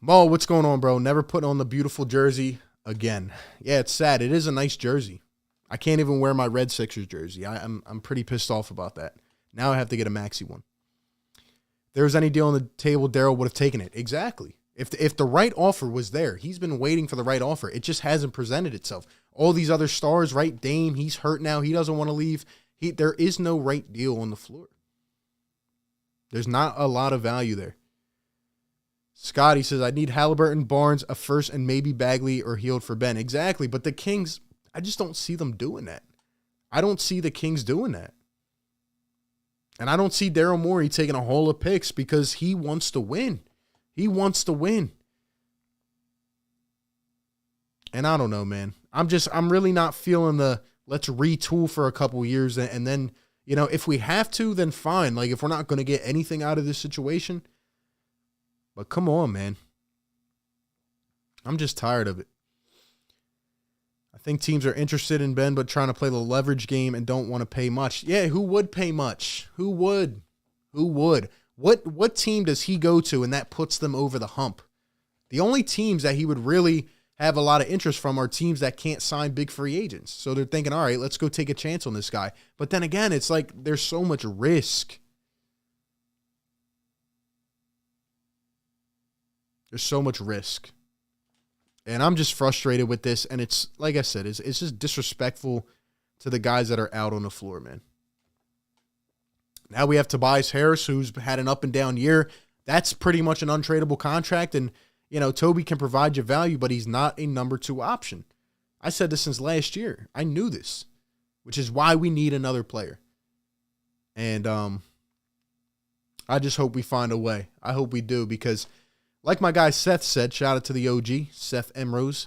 Mo, what's going on, bro? Never putting on the beautiful jersey again. Yeah, it's sad. It is a nice jersey. I can't even wear my Red Sixers jersey. I'm pretty pissed off about that. Now I have to get a maxi one. If there was any deal on the table, Daryl would have taken it. Exactly. If the right offer was there, he's been waiting for the right offer. It just hasn't presented itself. All these other stars, right? Dame, he's hurt now. He doesn't want to leave. There is no right deal on the floor. There's not a lot of value there. Scotty says, I need Halliburton, Barnes, a first, and maybe Bagley or Hield for Ben. Exactly. But the Kings, I just don't see them doing that. I don't see the Kings doing that. And I don't see Daryl Morey taking a haul of picks because he wants to win. He wants to win. And I don't know, man. I'm really not feeling the let's retool for a couple years and then, if we have to, then fine. Like if we're not going to get anything out of this situation. But come on, man. I'm just tired of it. I think teams are interested in Ben, but trying to play the leverage game and don't want to pay much. Yeah, who would pay much? Who would? What team does he go to and that puts them over the hump? The only teams that he would really have a lot of interest from are teams that can't sign big free agents. So they're thinking, all right, let's go take a chance on this guy. But then again, it's like there's so much risk. There's so much risk. And I'm just frustrated with this. And it's, like I said, it's just disrespectful to the guys that are out on the floor, man. Now we have Tobias Harris, who's had an up and down year. That's pretty much an untradeable contract. And, Toby can provide you value, but he's not a number 2 option. I said this since last year. I knew this, which is why we need another player. And I just hope we find a way. I hope we do because, like my guy Seth said, shout out to the OG, Seth Emrose,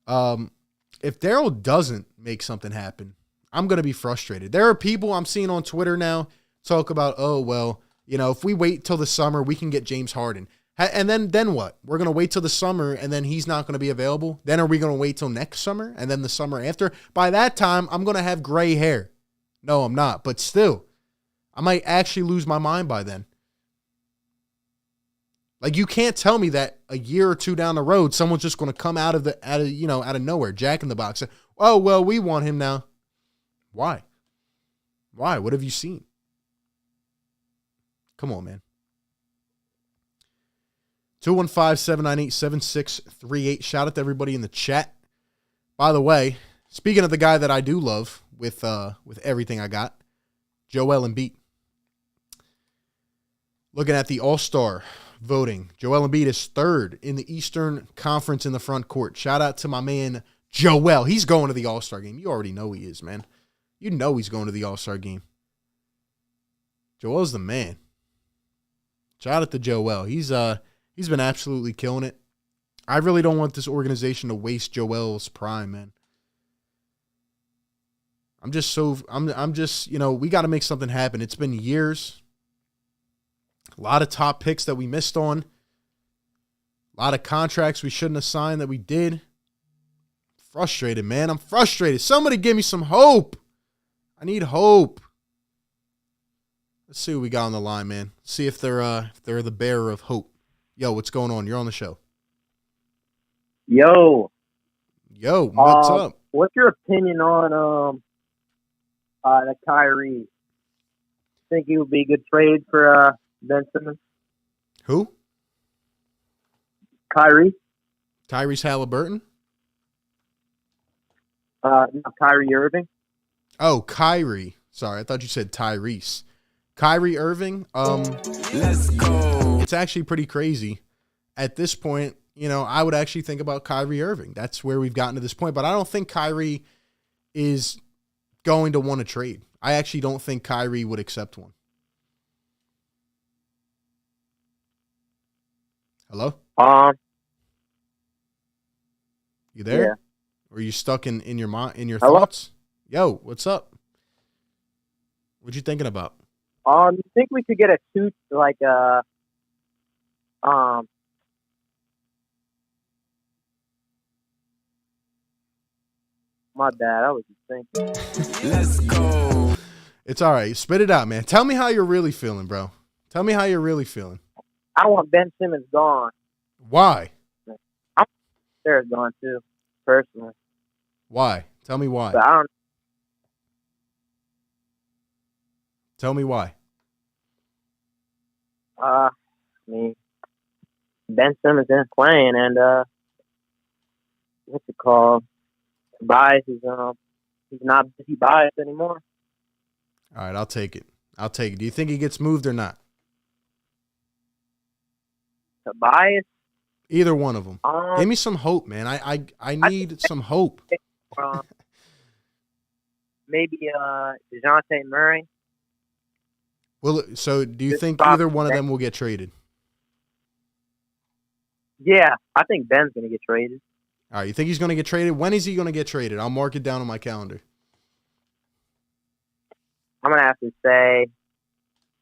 if Daryl doesn't make something happen, I'm going to be frustrated. There are people I'm seeing on Twitter now talk about, oh, well, if we wait till the summer, we can get James Harden. And then what? We're going to wait till the summer, and then he's not going to be available? Then are we going to wait till next summer, and then the summer after? By that time, I'm going to have gray hair. No, I'm not. But still, I might actually lose my mind by then. Like, you can't tell me that a year or two down the road, someone's just going to come out of nowhere, Jack in the Box. Oh, well, we want him now. Why? What have you seen? Come on, man. 215-798-7638. Shout out to everybody in the chat. By the way, speaking of the guy that I do love with everything I got, Joel Embiid. Looking at the All-Star voting, Joel Embiid is third in the Eastern Conference in the front court. Shout out to my man, Joel. He's going to the All-Star game. You already know he is, man. You know he's going to the All-Star game. Joel's the man. Shout out to Joel. He's been absolutely killing it. I really don't want this organization to waste Joel's prime, man. I'm just, we got to make something happen. It's been years. A lot of top picks that we missed on. A lot of contracts we shouldn't have signed that we did. Frustrated, man. I'm frustrated. Somebody give me some hope. I need hope. Let's see what we got on the line, man. See if they're the bearer of hope. Yo, what's going on? You're on the show. Yo, what's up? What's your opinion on the Kyrie? Think he would be a good trade for Ben Simmons? Who? Kyrie. Tyrese Halliburton? Kyrie Irving. Oh, Kyrie. Sorry, I thought you said Tyrese. Kyrie Irving, let's go. It's actually pretty crazy. At this point, I would actually think about Kyrie Irving. That's where we've gotten to this point. But I don't think Kyrie is going to want to trade. I actually don't think Kyrie would accept one. Hello? You there? Yeah. Or are you stuck in your Hello? thoughts? Yo, what's up? What you thinking about? You think we could get a two my bad. I was just thinking. Let's go. It's all right. Spit it out, man. Tell me how you're really feeling, bro. Tell me how you're really feeling. I want Ben Simmons gone. Why? They're gone too, personally. Why? Tell me why. But I don't. Tell me why. I mean, Ben Simmons isn't playing, and what's it called? Tobias is he's not busy bias anymore. All right, I'll take it. Do you think he gets moved or not? Tobias? Either one of them. Give me some hope, man. I need some hope. Maybe DeJounte Murray. Well, so do you think either one of them will get traded? Yeah, I think Ben's going to get traded. All right, you think he's going to get traded? When is he going to get traded? I'll mark it down on my calendar. I'm going to have to say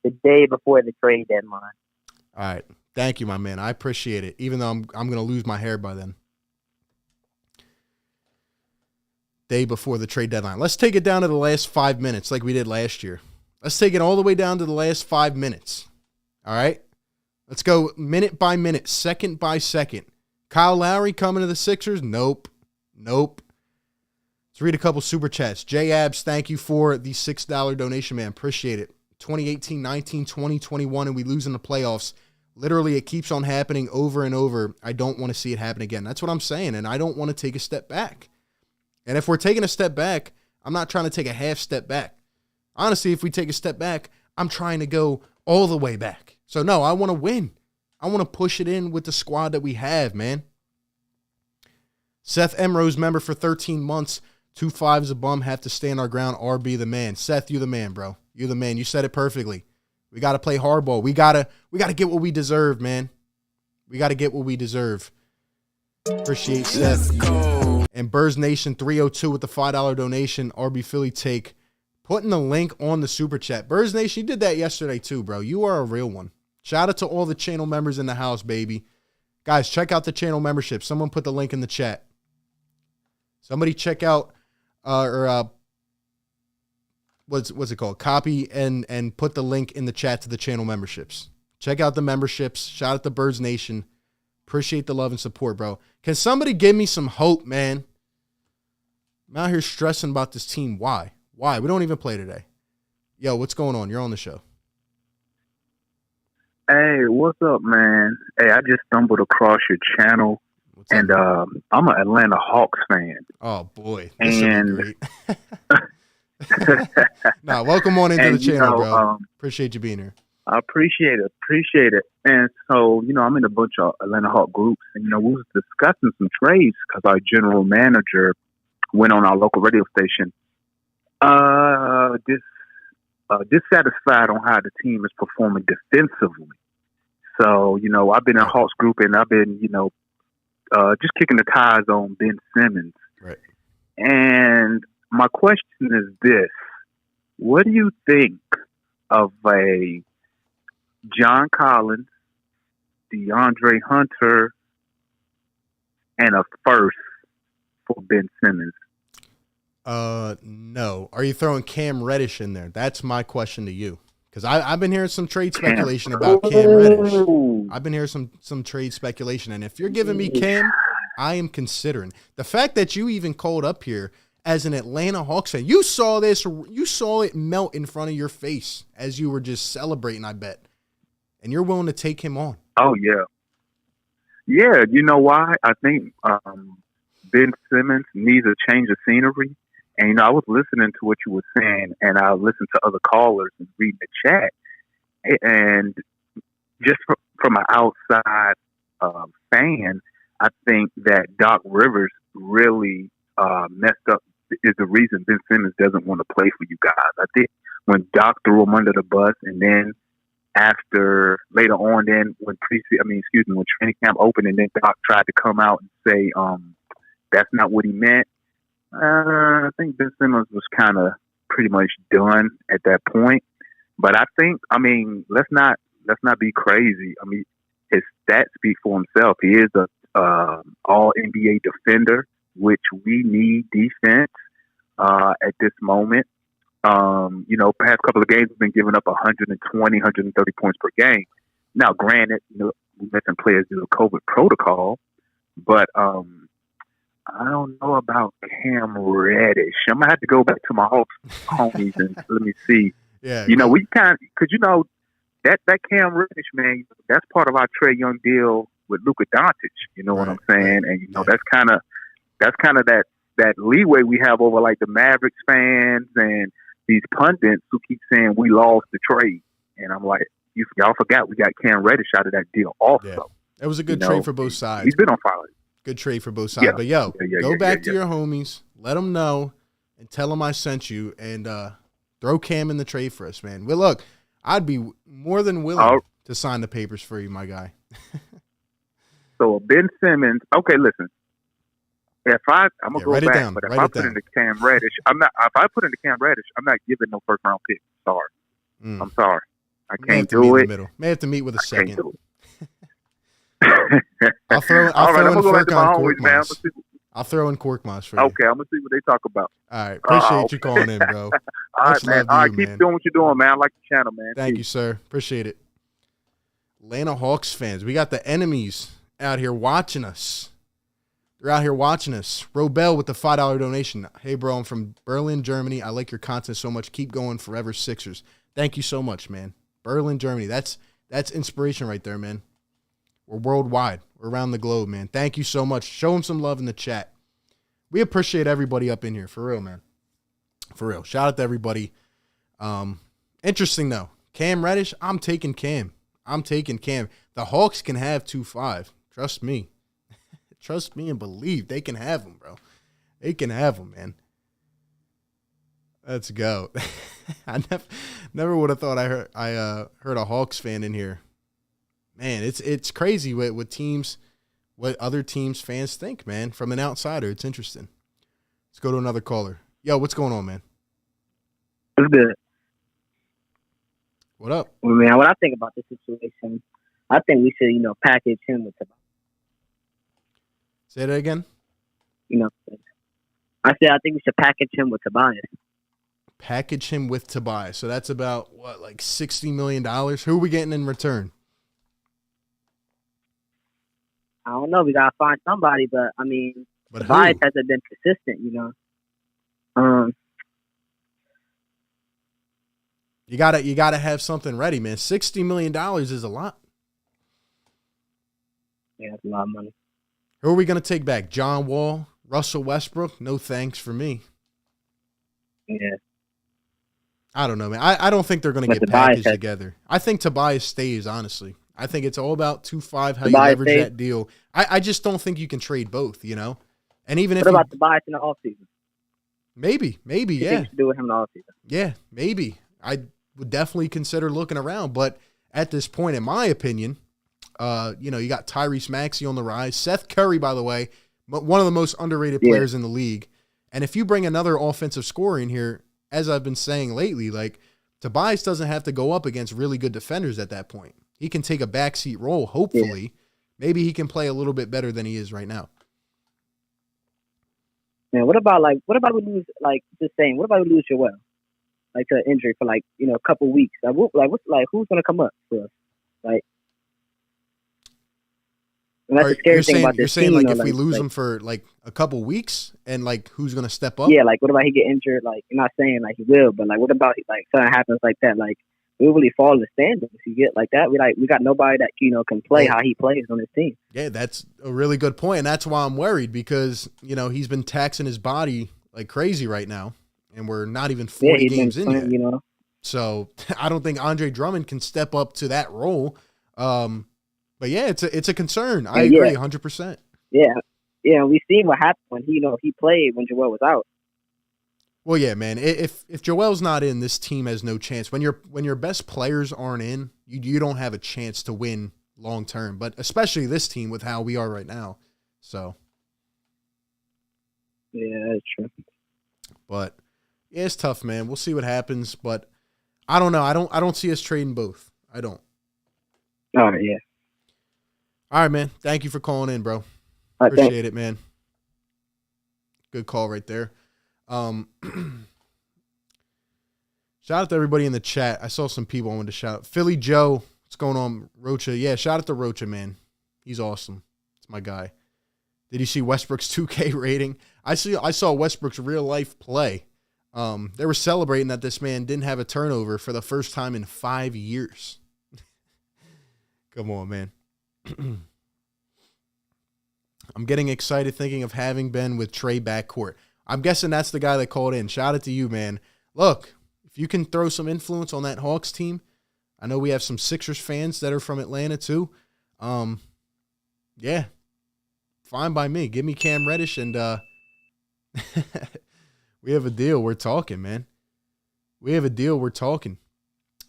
the day before the trade deadline. All right. Thank you, my man. I appreciate it, even though I'm going to lose my hair by then. Day before the trade deadline. Let's take it down to the last 5 minutes like we did last year. Let's take it all the way down to the last 5 minutes. All right? Let's go minute by minute, second by second. Kyle Lowry coming to the Sixers? Nope. Let's read a couple super chats. J Abs, thank you for the $6 donation, man. Appreciate it. 2018, 19, 20, 21, and we lose in the playoffs. Literally, it keeps on happening over and over. I don't want to see it happen again. That's what I'm saying, and I don't want to take a step back. And if we're taking a step back, I'm not trying to take a half step back. Honestly, if we take a step back, I'm trying to go all the way back. So, no, I want to win. I want to push it in with the squad that we have, man. Seth Emrose, member for 13 months. 2-5's a bum. Have to stand our ground. RB the man. Seth, you the man, bro. You're the man. You said it perfectly. We got to play hardball. We gotta get what we deserve, man. We got to get what we deserve. Appreciate Seth. And Burrs Nation 302 with the $5 donation. RB Philly take. Putting the link on the super chat. Burrs Nation, you did that yesterday too, bro. You are a real one. Shout out to all the channel members in the house, baby. Guys, check out the channel membership. Someone put the link in the chat. Somebody check out what's it called? Copy and put the link in the chat to the channel memberships. Check out the memberships. Shout out to Birds Nation. Appreciate the love and support, bro. Can somebody give me some hope, man? I'm out here stressing about this team. Why? Why? We don't even play today. Yo, what's going on? You're on the show. Hey, what's up, man? Hey, I just stumbled across your channel, and I'm an Atlanta Hawks fan. Oh, boy. This should be great. Nah, welcome on into the channel, bro. Appreciate you being here. I appreciate it. And so, I'm in a bunch of Atlanta Hawk groups, and, we was discussing some trades because our general manager went on our local radio station dissatisfied on how the team is performing defensively. So, I've been in a Hawks group, and I've been, just kicking the tires on Ben Simmons. Right. And my question is this. What do you think of a John Collins, DeAndre Hunter, and a first for Ben Simmons? No. Are you throwing Cam Reddish in there? That's my question to you. Because I've been hearing some trade speculation about Cam Reddish. I've been hearing some trade speculation. And if you're giving me Cam, I am considering. The fact that you even called up here as an Atlanta Hawks fan, you saw this, you saw it melt in front of your face as you were just celebrating, I bet. And you're willing to take him on. Oh, yeah. Yeah, you know why? I think Ben Simmons needs a change of scenery. And, I was listening to what you were saying, and I listened to other callers and reading the chat. And just from an outside fan, I think that Doc Rivers really messed up, is the reason Ben Simmons doesn't want to play for you guys. I think when Doc threw him under the bus, and then later on, when training camp opened, and then Doc tried to come out and say that's not what he meant. I think Ben Simmons was kind of pretty much done at that point. But I think, let's not be crazy. His stats speak for himself. He is a all NBA defender, which we need defense at this moment. Past couple of games have been giving up 120, 130 points per game. Now, granted, we're missing players due to COVID protocol, but I don't know about Cam Reddish. I'm gonna have to go back to my Hawks homies and let me see. Yeah, we kind because that Cam Reddish, man, that's part of our Trae Young deal with Luka Doncic. You know what I'm saying? And that's kind of that leeway we have over like the Mavericks fans and these pundits who keep saying we lost the trade. And I'm like, y'all forgot we got Cam Reddish out of that deal also. Yeah. It was a good trade for both sides. He's been on fire. Good trade for both sides. Yeah. But go back to your homies, let them know, and tell them I sent you, and throw Cam in the trade for us, man. Well, look, I'd be more than willing to sign the papers for you, my guy. So Ben Simmons, okay, listen. I'm gonna go back, down, but if I put into Cam Reddish, I'm not. If I put into Cam Reddish, I'm not giving no first round pick. Sorry, I'm sorry, I can't do it. May have to meet with a second. I'll throw in Korkmaz for you. Okay, I'm gonna see what they talk about. All right, appreciate you calling in, bro. All right, man. All right, keep doing what you're doing, man. I like the channel, man. Thank you, sir. Appreciate it. Atlanta Hawks fans, we got the enemies out here watching us. They're out here watching us. Robel with the $5 donation. Hey, bro, I'm from Berlin, Germany. I like your content so much. Keep going forever, Sixers. Thank you so much, man. Berlin, Germany. That's inspiration right there, man. We're worldwide. We're around the globe, man. Thank you so much. Show them some love in the chat. We appreciate everybody up in here. For real, man. For real. Shout out to everybody. Interesting, though. Cam Reddish, I'm taking Cam. The Hawks can have 2-5. Trust me. Trust me and believe. They can have them, bro. They can have them, man. Let's go. I never would have thought I heard a Hawks fan in here. Man, it's crazy with teams what other teams' fans think, man. From an outsider, it's interesting. Let's go to another caller. Yo, what's going on, man? It's good. What up? Well, man, what I think about this situation, I think we should, package him with Tobias. Say that again? I said I think we should package him with Tobias. Package him with Tobias. So that's about, what, like $60 million? Who are we getting in return? I don't know. We got to find somebody, but, Tobias hasn't been consistent, You gotta have something ready, man. $60 million is a lot. Yeah, that's a lot of money. Who are we gonna take back? John Wall, Russell Westbrook? No thanks for me. Yeah. I don't know, man. I don't think they're gonna get packaged together. I think Tobias stays, honestly. I think it's all about 2-5, how you leverage that deal. I just don't think you can trade both, And even what about Tobias in the offseason? Maybe, yeah. What to do with him in the offseason? Yeah, maybe. I would definitely consider looking around, but at this point, in my opinion, you got Tyrese Maxey on the rise. Seth Curry, by the way, one of the most underrated players in the league. And if you bring another offensive scorer in here, as I've been saying lately, like Tobias doesn't have to go up against really good defenders at that point. He can take a backseat role, hopefully. Yeah. Maybe he can play a little bit better than he is right now. Man, what about we lose, what about we lose Joel? Like to injury for a couple weeks. Who's gonna come up for us? And that's the scary thing about this team. You're saying if we lose him for a couple weeks and who's gonna step up? Yeah, what about he get injured? I'm not saying he will, but what about something happens like that? We really fall in the standings. If you get like that, we got nobody that can play how he plays on his team. Yeah, that's a really good point, and that's why I'm worried because he's been taxing his body like crazy right now. And we're not even 40 games in yet. So I don't think Andre Drummond can step up to that role. But yeah, it's a concern. I agree 100%. Yeah. Yeah, we've seen what happened when he played when Joel was out. Well, yeah, man. If Joel's not in, this team has no chance. When your best players aren't in, you don't have a chance to win long term. But especially this team with how we are right now. So yeah, that's true. But yeah, it's tough, man. We'll see what happens, but I don't know. I don't see us trading both. I don't. All right, yeah. All right, man. Thank you for calling in, bro. Right, appreciate it, man. Good call right there. Shout out to everybody in the chat. I saw some people I wanted to shout out. Philly Joe, what's going on? Rocha. Yeah, shout out to Rocha, man. He's awesome. It's my guy. Did you see Westbrook's 2K rating? I saw Westbrook's real life play. They were celebrating that this man didn't have a turnover for the first time in 5 years. Come on, man. I'm getting excited thinking of having Ben with Trey backcourt. I'm guessing that's the guy that called in. Shout out to you, man. Look, if you can throw some influence on that Hawks team, I know we have some Sixers fans that are from Atlanta too. Yeah, fine by me. Give me Cam Reddish and we have a deal. We're talking, man. We have a deal. We're talking.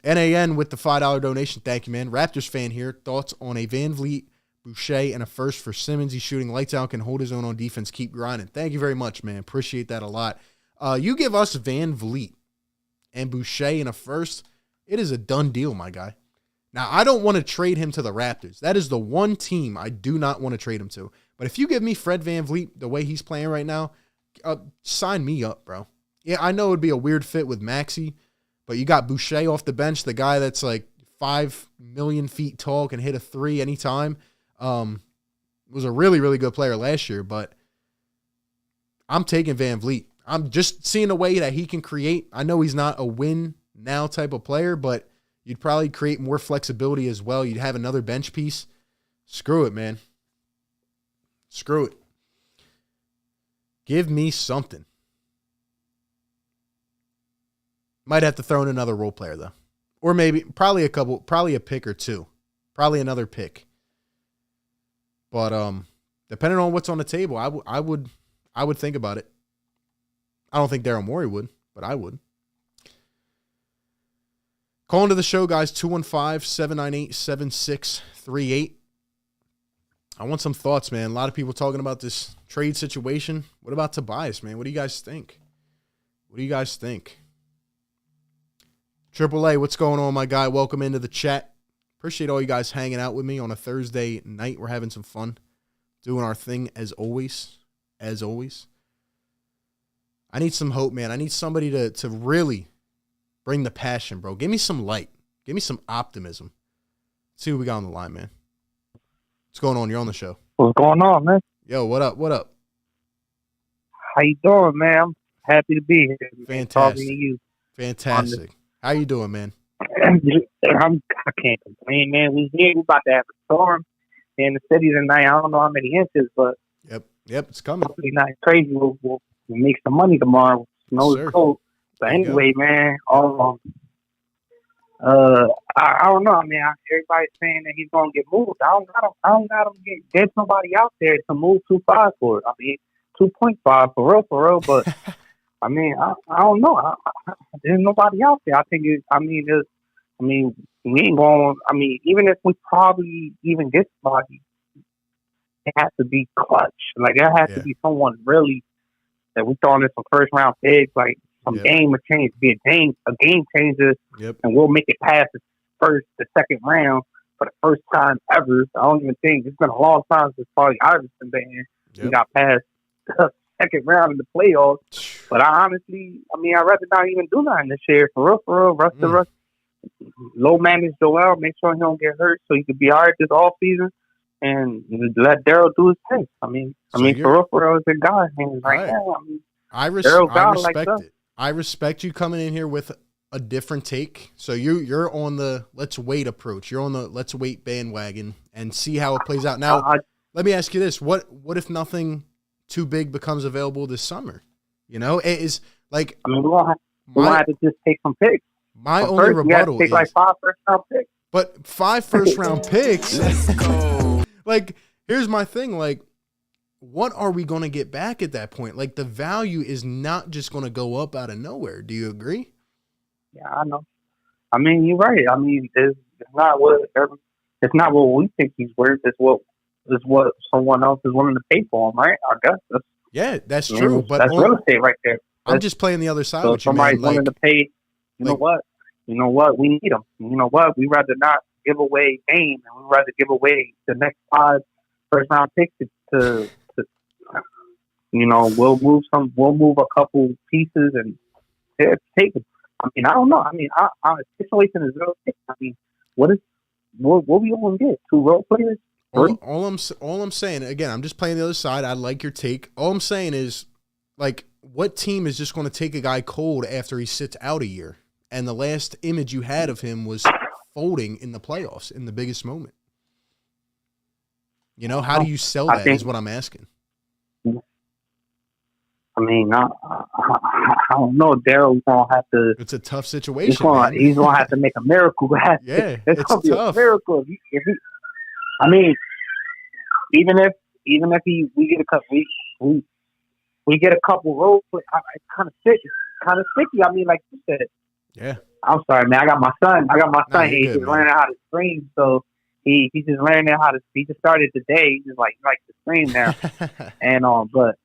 NAN with the $5 donation. Thank you, man. Raptors fan here. Thoughts on a Van Vliet, Boucher, and a first for Simmons? He's shooting lights out, can hold his own on defense. Keep grinding. Thank you very much, man. Appreciate that a lot. You give us Van Vliet and Boucher and a first, it is a done deal, my guy. Now, I don't want to trade him to the Raptors. That is the one team I do not want to trade him to. But if you give me Fred Van Vliet the way he's playing right now, sign me up, bro. Yeah, I know it would be a weird fit with Maxey, but you got Boucher off the bench, the guy that's 5 million feet tall, can hit a three anytime. Was a really, really good player last year, but I'm taking Van Vliet. I'm just seeing the way that he can create. I know he's not a win now type of player, but you'd probably create more flexibility as well. You'd have another bench piece. Screw it, man. Screw it. Give me something. Might have to throw in another role player, though. Or probably a pick or two. Probably another pick. But depending on what's on the table, I would think about it. I don't think Daryl Morey would, but I would. Call into the show, guys, 215-798-7638. I want some thoughts, man. A lot of people talking about this trade situation. What about Tobias, man? What do you guys think? What do you guys think? AAA, what's going on, my guy? Welcome into the chat. Appreciate all you guys hanging out with me on a Thursday night. We're having some fun, doing our thing as always. As always. I need some hope, man. I need somebody to really bring the passion, bro. Give me some light. Give me some optimism. Let's see what we got on the line, man. What's going on? You're on the show. What's going on, man? Yo, what up? What up? How you doing, man? I'm happy to be here. Fantastic. Talking to you. Fantastic. How you doing, man? I can't complain, man. We here. We about to have a storm in the city tonight. I don't know how many inches, but Yep, it's coming. hopefully not crazy. We'll make some money tomorrow. Snow is cold. But anyway, man, I don't know. I mean, everybody's saying that he's gonna get moved. I don't got him. There's nobody out there to move 2.5 for it. I mean, 2.5 for real. But I mean, I don't know. There's nobody out there. I think. We ain't going. I mean, even if we probably even get somebody, it has to be clutch. Like it has to be someone really that we throwing in some first round picks, like some game of change, be a game changer, and we'll make it past the second round for the first time ever. I don't even think it's been a long time since probably Iverson been here. We got past the second round in the playoffs. But I'd rather not even do nothing this year. For real. Russ. Low manage Joel, make sure he don't get hurt so he could be all right this off season, and let Daryl do his thing. For real, is a guy right now. I respect it. I respect you coming in here with a different take. So you're on the let's wait approach. You're on the let's wait bandwagon and see how it plays out. Now, let me ask you this: what if nothing too big becomes available this summer? You know, it is like we'll have to just take some picks. My only rebuttal is like 5 first-round picks. But 5 first-round picks. Let's go. Like, here's my thing. Like, what are we going to get back at that point? Like, the value is not just going to go up out of nowhere. Do you agree? Yeah, I know. I mean, you're right. I mean, it's not what we think he's worth. It's what someone else is willing to pay for him, right? I guess. That's true. But that's real estate right there. I'm just playing the other side so with you, man. Somebody's willing to pay. You know what? We need them. You know what? We'd rather not give away game, and we'd rather give away the next 5 first-round picks to we'll move a couple pieces and take them. I mean, I don't know. I mean, our situation is real. I mean, what we going to get? 2 role players? All I'm saying, again, I'm just playing the other side. I like your take. All I'm saying is, like, what team is just going to take a guy cold after he sits out a year? And the last image you had of him was folding in the playoffs in the biggest moment. You know, how do you sell that is what I'm asking. I mean, I don't know. Daryl's going to have to. It's a tough situation. He's going to have to make a miracle. It's going to be tough. A miracle. I mean, even if we get a couple, we get a couple roles. It's kind of sticky. I mean, like you said. Yeah. I'm sorry, man. I got my son. He's just learning how to scream. So he's just learning how to. He just started today. He's just like to scream now. And but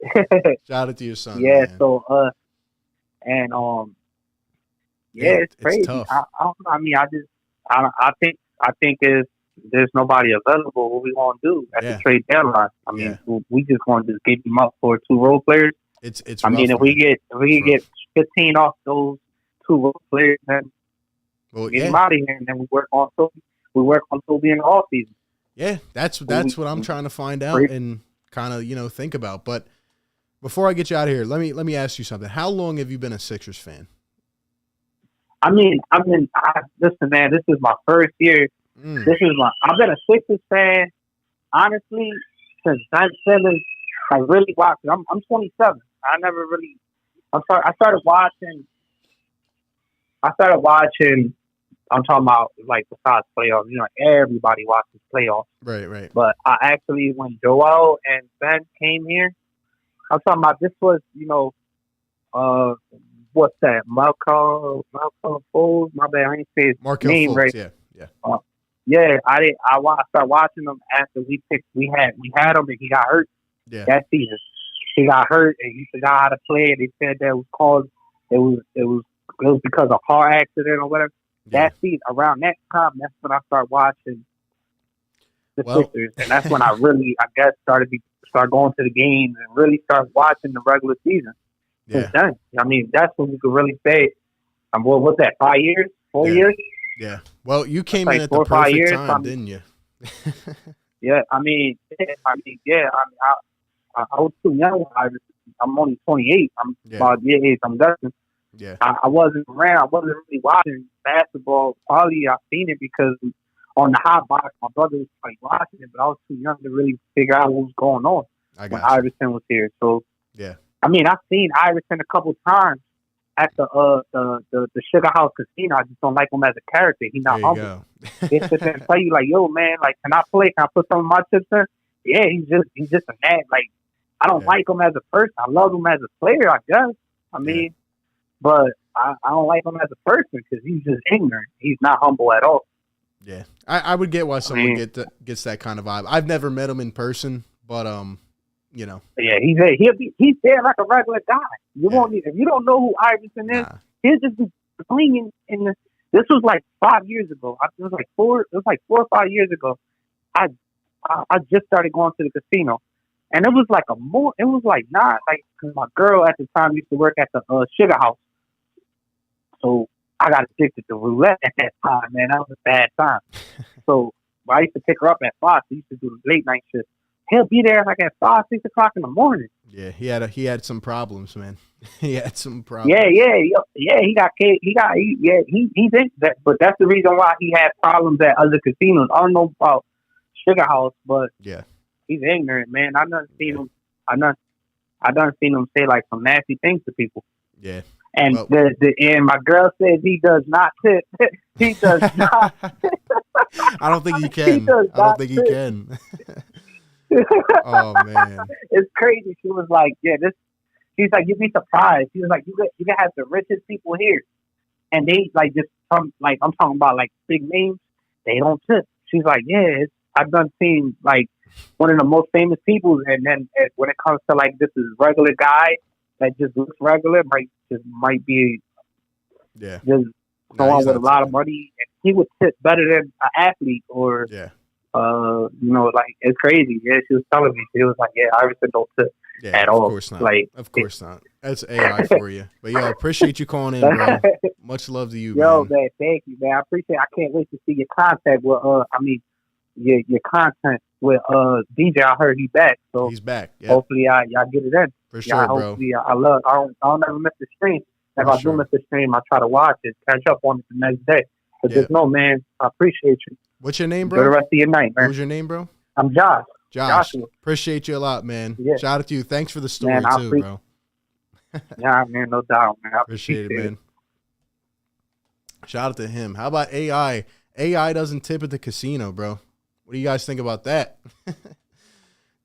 shout out to your son. Yeah. Man. So it's crazy. It's tough. I think if there's nobody available, what we gonna do at the trade deadline? I mean, we just gonna just get them up for 2 role players. It's. I mean, if we get 15 off those 2 role players, then get him out of here, and then we work on Toby in the off season. Yeah, that's what I'm trying to find out and kind of think about. But before I get you out of here, let me ask you something. How long have you been a Sixers fan? Listen, man. This is my first year. I've been a Sixers fan honestly since Ben Simmons. I really watched. I'm 27. I never really. I started watching. I'm talking about like besides playoffs. Everybody watches playoffs. Right. But I actually, when Joel and Ben came here, I'm talking about this was, what's that? Malcolm Foles. My bad, I ain't say his name Fultz, right. Yeah. Yeah, I started watching him after we had him and he got hurt that season. He got hurt and he forgot how to play. They said that it was because of a car accident or whatever. Yeah. That season, around that time, that's when I started watching the Sixers, and that's when I really, I guess, started going to the games and really start watching the regular season. Yeah. Then, I mean, that's when you could really say, what was that? 5 years? 4 years? Yeah. Well, you came like in at the perfect time, didn't you? Yeah. I was too young. I'm only 28. I'm about your age. I'm Dustin. Yeah. I wasn't around. I wasn't really watching basketball. Probably I seen it because on the hot box, my brother was like watching it, but I was too young to really figure out what was going on when Iverson was here. So yeah, I mean, I've seen Iverson a couple times at the Sugar House Casino. I just don't like him as a character. He's not humble. They sit there and tell you like, yo, man, like, can I play? Can I put some of my chips in? Yeah, he's just a mad. Like, I don't like him as a person. I love him as a player, I guess. I mean, but I don't like him as a person because he's just ignorant. He's not humble at all. Yeah, I would get why someone gets that kind of vibe. I've never met him in person, but you know. Yeah, he's there like a regular guy. You won't if you don't know who Iverson is, he'll just be playing in the. This was like 5 years ago. It was like 4 or 5 years ago. I just started going to the casino, and it was like it was like not like because my girl at the time used to work at the Sugar House, so I got addicted to roulette at that time, man. That was a bad time. So I used to pick her up at 5. He used to do the late night shift. He'll be there like at 5, 6 o'clock in the morning. Yeah, he had some problems, man. He had some problems. Yeah. He thinks that, but that's the reason why he had problems at other casinos. I don't know about Sugar House, but he's ignorant, man. I done seen him say like some nasty things to people. Yeah. And and my girl says he does not tip. He does not. I don't think he can. I don't think he can. Oh man, it's crazy. She was like, she's like, you'd be surprised. She was like, you can have the richest people here, and they like just I'm talking about like big names. They don't tip. She's like, I've done seen like one of the most famous people, and then when it comes to like this is regular guy that just looks regular, might be just someone with a lot of money, and he would tip better than an athlete or like it's crazy. Yeah, she was telling me, she was like, Iverson don't tip at all. Of course not. Like, of course not. That's AI for you. But yo, appreciate you calling in, bro. Much love to you, man. Thank you, man. I appreciate it. I can't wait to see your contact with your content with DJ. I heard he's back. So he's back. Yep. Hopefully y'all get it in. For sure, bro. Hopefully I don't ever miss the stream. If I do miss the stream, I try to watch it, catch up on it the next day. But just know, man, I appreciate you. What's your name, bro? For the rest of your night, man. What's your name, bro? I'm Josh. Joshua. Appreciate you a lot, man. Yeah. Shout out to you. Thanks for the story, man, too, bro. Yeah, man, no doubt, man. I appreciate it, man. Shout out to him. How about AI? AI doesn't tip at the casino, bro. What do you guys think about that?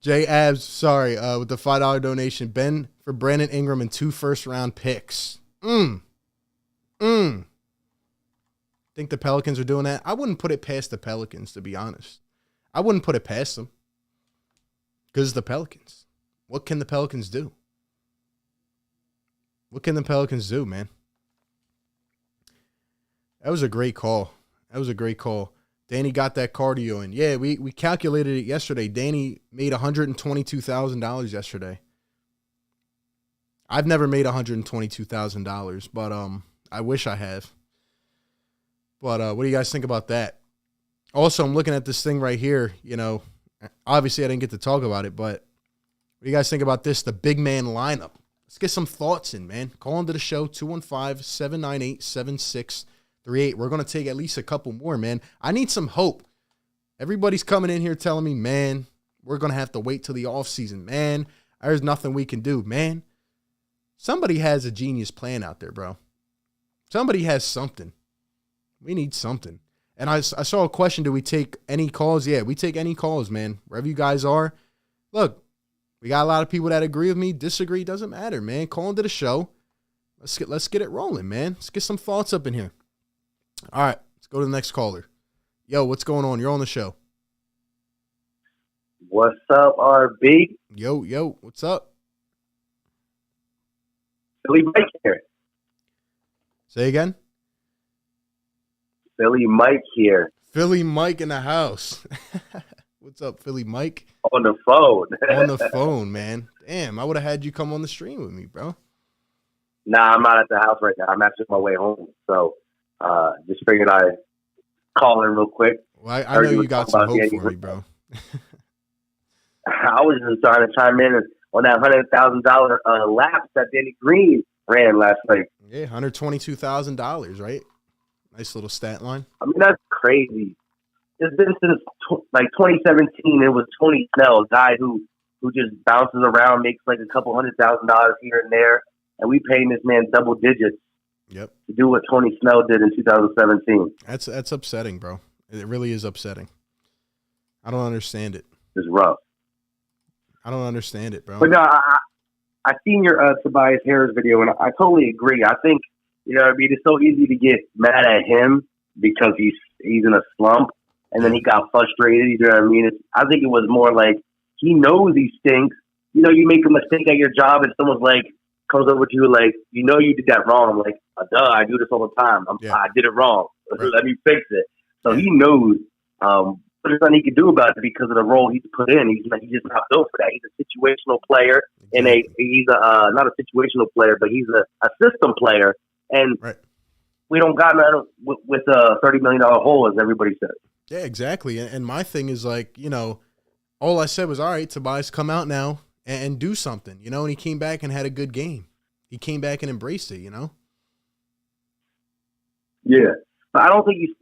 Jay Abs, sorry, with the $5 donation. Ben for Brandon Ingram and 2 first-round picks. Think the Pelicans are doing that? I wouldn't put it past the Pelicans, to be honest. I wouldn't put it past them. Because it's the Pelicans. What can the Pelicans do? What can the Pelicans do, man? That was a great call. Danny got that cardio in. Yeah, we calculated it yesterday. Danny made $122,000 yesterday. I've never made $122,000, but I wish I have. But what do you guys think about that? Also, I'm looking at this thing right here. You know, obviously I didn't get to talk about it, but what do you guys think about this? The big man lineup. Let's get some thoughts in, man. Call into the show, 215-798-7638. We're going to take at least a couple more, man. I need some hope. Everybody's coming in here telling me, man, we're going to have to wait till the offseason, man. There's nothing we can do, man. Somebody has a genius plan out there, bro. Somebody has something. We need something. And I saw a question, do we take any calls? Yeah, we take any calls, man. Wherever you guys are. Look, we got a lot of people that agree with me, disagree, doesn't matter, man. Call into the show. Let's get it rolling, man. Let's get some thoughts up in here. All right, let's go to the next caller. Yo, what's going on? You're on the show. What's up, RB? Yo, what's up? Philly Mike here. Say again? Philly Mike here. Philly Mike in the house. What's up, Philly Mike? On the phone. On the phone, man. Damn, I would have had you come on the stream with me, bro. Nah, I'm not at the house right now. I'm actually on my way home. So just figured I'd call in real quick. Well, I know you got some hope for me, bro. I was just trying to chime in on that $100,000 lapse that Danny Green ran last night. Yeah, $122,000, right? Nice little stat line. I mean, that's crazy. It's been since 2017. It was Tony Snell, a guy who just bounces around, makes like a couple $100,000 here and there, and we paying this man double digits. Yep. To do what Tony Snell did in 2017. That's upsetting, bro. It really is upsetting. I don't understand it. It's rough. I don't understand it, bro. But no, I seen your Tobias Harris video, and I totally agree. I think, I mean, it's so easy to get mad at him because he's in a slump, and then he got frustrated. You know what I mean? I think it was more like he knows he stinks. You make a mistake at your job, and someone's like, comes over to you like, you did that wrong. I'm like, duh, I do this all the time. I did it wrong. Right. Let me fix it. So he knows there's nothing he can do about it because of the role he's put in. He's just not built for that. He's a situational player, and he's not a situational player, but he's a system player. And we don't got nothing with a $30 million hole, as everybody says. Yeah, exactly. And my thing is like, all I said was, all right, Tobias, come out now and do something, and he came back and had a good game. He came back and embraced it, Yeah. But I don't think he's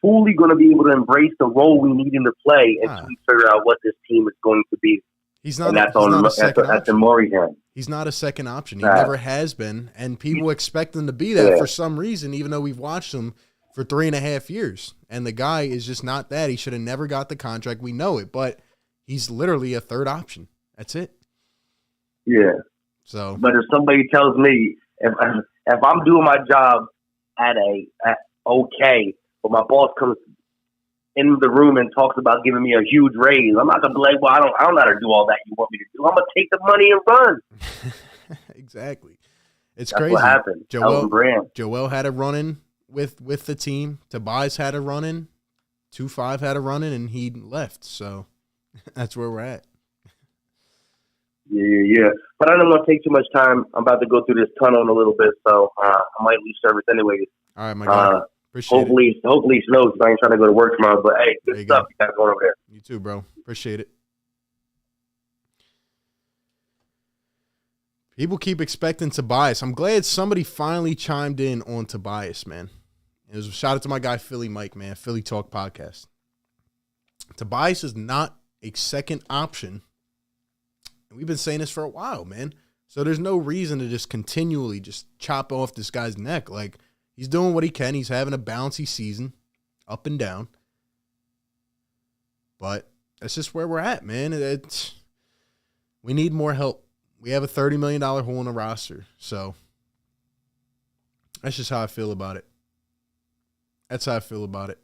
fully going to be able to embrace the role we need him to play until we figure out what this team is going to be. He's not. And that's in Maury's hand. He's not a second option. He never has been, and people expect him to be that for some reason, even though we've watched him for 3.5 years. And the guy is just not that. He should have never got the contract. We know it, but he's literally a third option. That's it. Yeah. So, but if somebody tells me if I'm doing my job at okay, but my boss comes in the room and talks about giving me a huge raise, I'm not gonna be like, well, I don't know how to do all that you want me to do. I'm gonna take the money and run. Exactly. It's That's crazy. What happened? Joel had a run-in with the team. Tobias had a run-in. 2-5 had a run-in, and he left. So that's where we're at. Yeah. But I don't want to take too much time. I'm about to go through this tunnel in a little bit, so I might lose service anyway. All right, my God. Appreciate hopefully it snows. I ain't trying to go to work tomorrow, but hey, good stuff you got going over there. You too, bro. Appreciate it. People keep expecting Tobias. I'm glad somebody finally chimed in on Tobias, man. It was a shout out to my guy Philly Mike, man. Philly Talk Podcast. Tobias is not a second option. And we've been saying this for a while, man. So there's no reason to just continually just chop off this guy's neck. Like, he's doing what he can. He's having a bouncy season, up and down. But that's just where we're at, man. We need more help. We have a $30 million hole in the roster. So that's just how I feel about it. That's how I feel about it.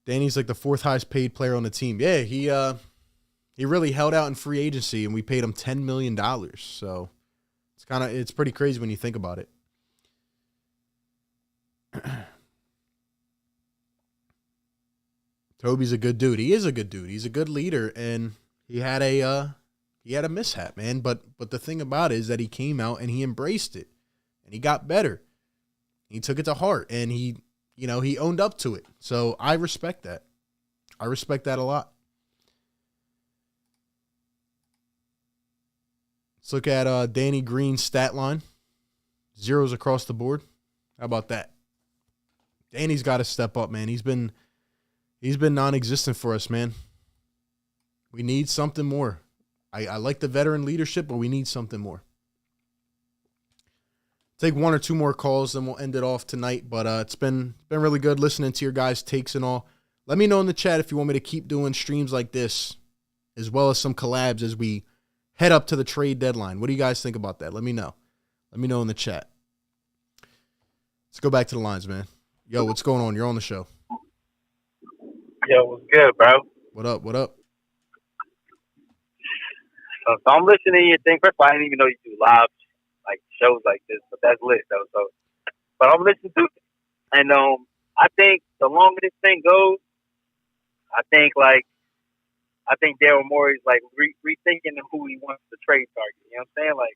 Danny's like the fourth highest paid player on the team. Yeah, he really held out in free agency, and we paid him $10 million. So it's pretty crazy when you think about it. Toby's a good dude. He is a good dude. He's a good leader, and he had a mishap, man. But the thing about it is that he came out and he embraced it, and he got better. He took it to heart, and he owned up to it. So I respect that. I respect that a lot. Let's look at Danny Green's stat line. Zeros across the board. How about that? Danny's got to step up, man. He's been non-existent for us, man. We need something more. I like the veteran leadership, but we need something more. Take one or two more calls, then we'll end it off tonight. But it's been really good listening to your guys' takes and all. Let me know in the chat if you want me to keep doing streams like this, as well as some collabs as we head up to the trade deadline. What do you guys think about that? Let me know. Let me know in the chat. Let's go back to the lines, man. Yo, what's going on? You're on the show. Yo, what's good, bro? What up? What up? So I'm listening to your thing. First of all, I didn't even know you do live like shows like this, but that's lit though. So, but I'm listening to it, and I think the longer this thing goes, I think Daryl Morey's like rethinking who he wants to trade target. You know what I'm saying? Like,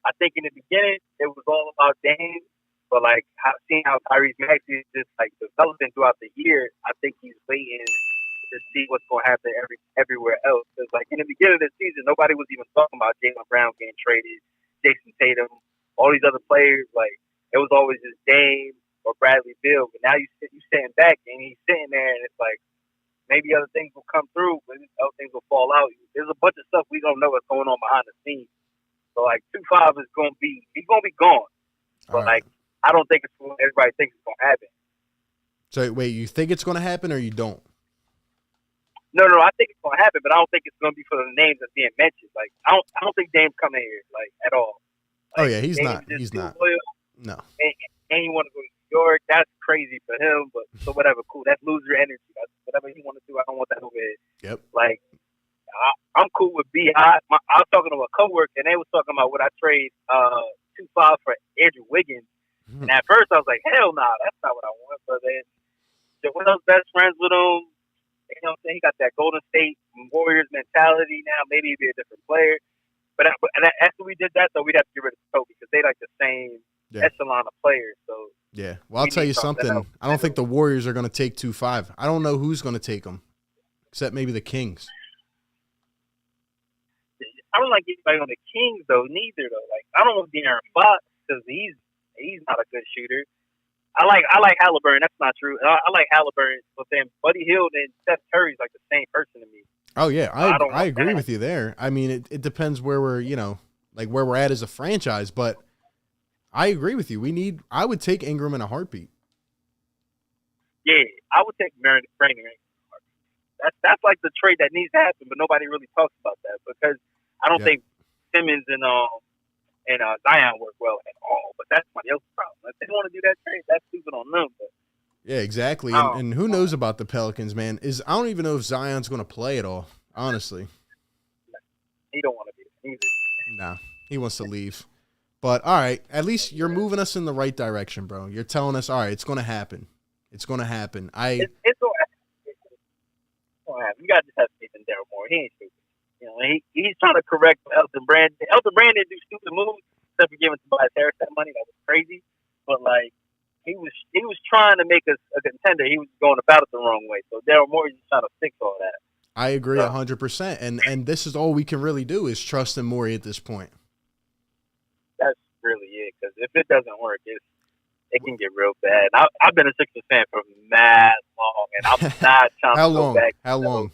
I think in the beginning it was all about Dame, but like seeing how Tyrese Maxey is just like developing throughout the year, I think he's waiting to see what's going to happen everywhere else. Because like in the beginning of the season, nobody was even talking about Jaylen Brown getting traded, Jason Tatum, all these other players. Like it was always just Dame or Bradley Beal. But now you sitting back and he's sitting there, and it's like, maybe other things will come through, but other things will fall out. There's a bunch of stuff we don't know what's going on behind the scenes. So, like, 2-5 is going to be – he's going to be gone. But, like, I don't think it's what everybody thinks it's going to happen. So, wait, you think it's going to happen or you don't? No, I think it's going to happen, but I don't think it's going to be for the names that's being mentioned. Like, I don't think Dame's coming here, like, at all. Like, yeah, he's not. He's not. Loyal, no. And he want to go to New York. That's crazy for him, but so whatever, cool. That's loser energy. That's whatever he want to do. I don't want that over here. Yep. Like, I'm cool with B. I was talking to a coworker, and they was talking about what I trade 2-5 for Andrew Wiggins. And at first, I was like, hell nah, that's not what I want. But then, Joel's best friends with him. You know what I'm saying? He got that Golden State Warriors mentality now. Maybe he'd be a different player. But after we did that, though, we'd have to get rid of Kobe because they like the same echelon of players. So yeah, well, I'll tell you something. I don't think the Warriors are going to take 2-5. I don't know who's going to take them, except maybe the Kings. I don't like anybody on the Kings though. Neither though. Like I don't want De'Aaron Fox because he's not a good shooter. I like Halliburton. That's not true. I like Halliburton, but then Buddy Hield and Steph Curry's like the same person to me. Oh yeah, I agree with you there. I mean, it depends where we're where we're at as a franchise, but I agree with you. I would take Ingram in a heartbeat. Yeah, I would take Brandon Ingram. That's like the trade that needs to happen, but nobody really talks about that because I don't think Simmons and Zion work well at all. But that's somebody else's problem. If they want to do that trade, that's stupid on them. But yeah, exactly. And who knows about the Pelicans, man? I don't even know if Zion's going to play at all. Honestly, he don't want to be there either. Nah, he wants to leave. But, all right, at least you're moving us in the right direction, bro. You're telling us, all right, it's going to happen. It's going to happen. It's going to happen. You got to just have faith in Daryl Morey. He ain't stupid. You know, he's trying to correct Elton Brand. Elton Brand didn't do stupid moves except for giving Tobias Harris that money. That was crazy. But, like, he was trying to make us a contender. He was going about it the wrong way. So Daryl Morey's just trying to fix all that. I agree 100%. And this is all we can really do is trust in Morey at this point. That's really it, because if it doesn't work, it can get real bad. I've been a Sixers fan for mad long, and I'm not trying to go back. How long?